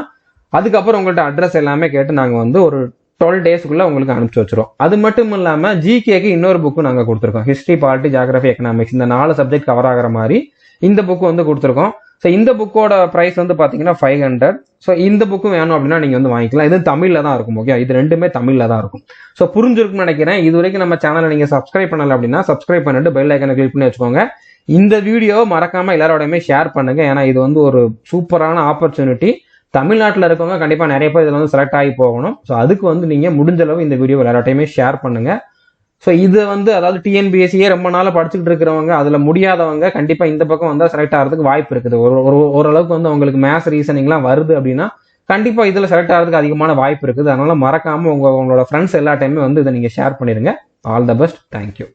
அதுக்கப்புறம் உங்கள்ட்ட அட்ரஸ் எல்லாமே கேட்டு நாங்க வந்து ஒரு 12 டேஸ்க்குள்ள உங்களுக்கு அனுப்பிச்சு வச்சிரும். அது மட்டும் இல்லாம ஜிகேக்கு இன்னொரு புக்கு நாங்க கொடுத்துருக்கோம். ஹிஸ்டரி, பாலிட்டி, ஜியோகிராஃபி, எக்கனாமிக்ஸ் இந்த 4 சப்ஜெக்ட் கவர் ஆகிற மாதிரி இந்த புக்கு வந்து கொடுத்துருக்கோம். ஸோ இந்த புக்கோட பிரைஸ் வந்து பாத்தீங்கன்னா 500. ஸோ இந்த புக்கு வேணும் அப்படின்னா நீங்க வந்து வாங்கிக்கலாம். இது தமிழ்ல தான் இருக்கும். ஓகே, இது ரெண்டுமே தமிழ்ல தான் இருக்கும். ஸோ புரிஞ்சிருக்குன்னு நினைக்கிறேன். இது வரைக்கும் நம்ம சேனலை நீங்க சப்ஸ்கிரைப் பண்ணல அப்படின்னா சப்ஸ்கிரைப் பண்ணிட்டு பெல் ஐக்கனை கிளிக் பண்ணி வச்சுக்கோங்க. இந்த வீடியோ மறக்காம எல்லாரோடையுமே ஷேர் பண்ணுங்க. ஏன்னா இது வந்து ஒரு சூப்பரான ஆப்பர்ச்சுனிட்டி. தமிழ்நாட்டில் இருக்கவங்க கண்டிப்பா நிறைய பேர் இதுல வந்து செலக்ட் ஆகி போகணும். ஸோ அதுக்கு வந்து நீங்க முடிஞ்ச அளவு இந்த வீடியோ எல்லாரோடையுமே ஷேர் பண்ணுங்க. ஸோ இது வந்து அதாவது டிஎன்பிஎஸ்சியே ரொம்ப நாள் படிச்சுட்டு இருக்கிறவங்க, அதுல முடியாதவங்க கண்டிப்பா இந்த பக்கம் வந்தா செலக்ட் ஆகிறதுக்கு வாய்ப்பு இருக்குது. ஓரளவுக்கு வந்து உங்களுக்கு மேத்ஸ், ரீசனிங்லாம் வருது அப்படின்னா கண்டிப்பா இதுல செலக்ட் ஆகிறதுக்கு அதிகமான வாய்ப்பு இருக்குது. அதனால மறக்காம உங்களோட ஃப்ரெண்ட்ஸ் எல்லா டைமே வந்து இதை நீங்க ஷேர் பண்ணிருங்க. All the best. தேங்க்யூ.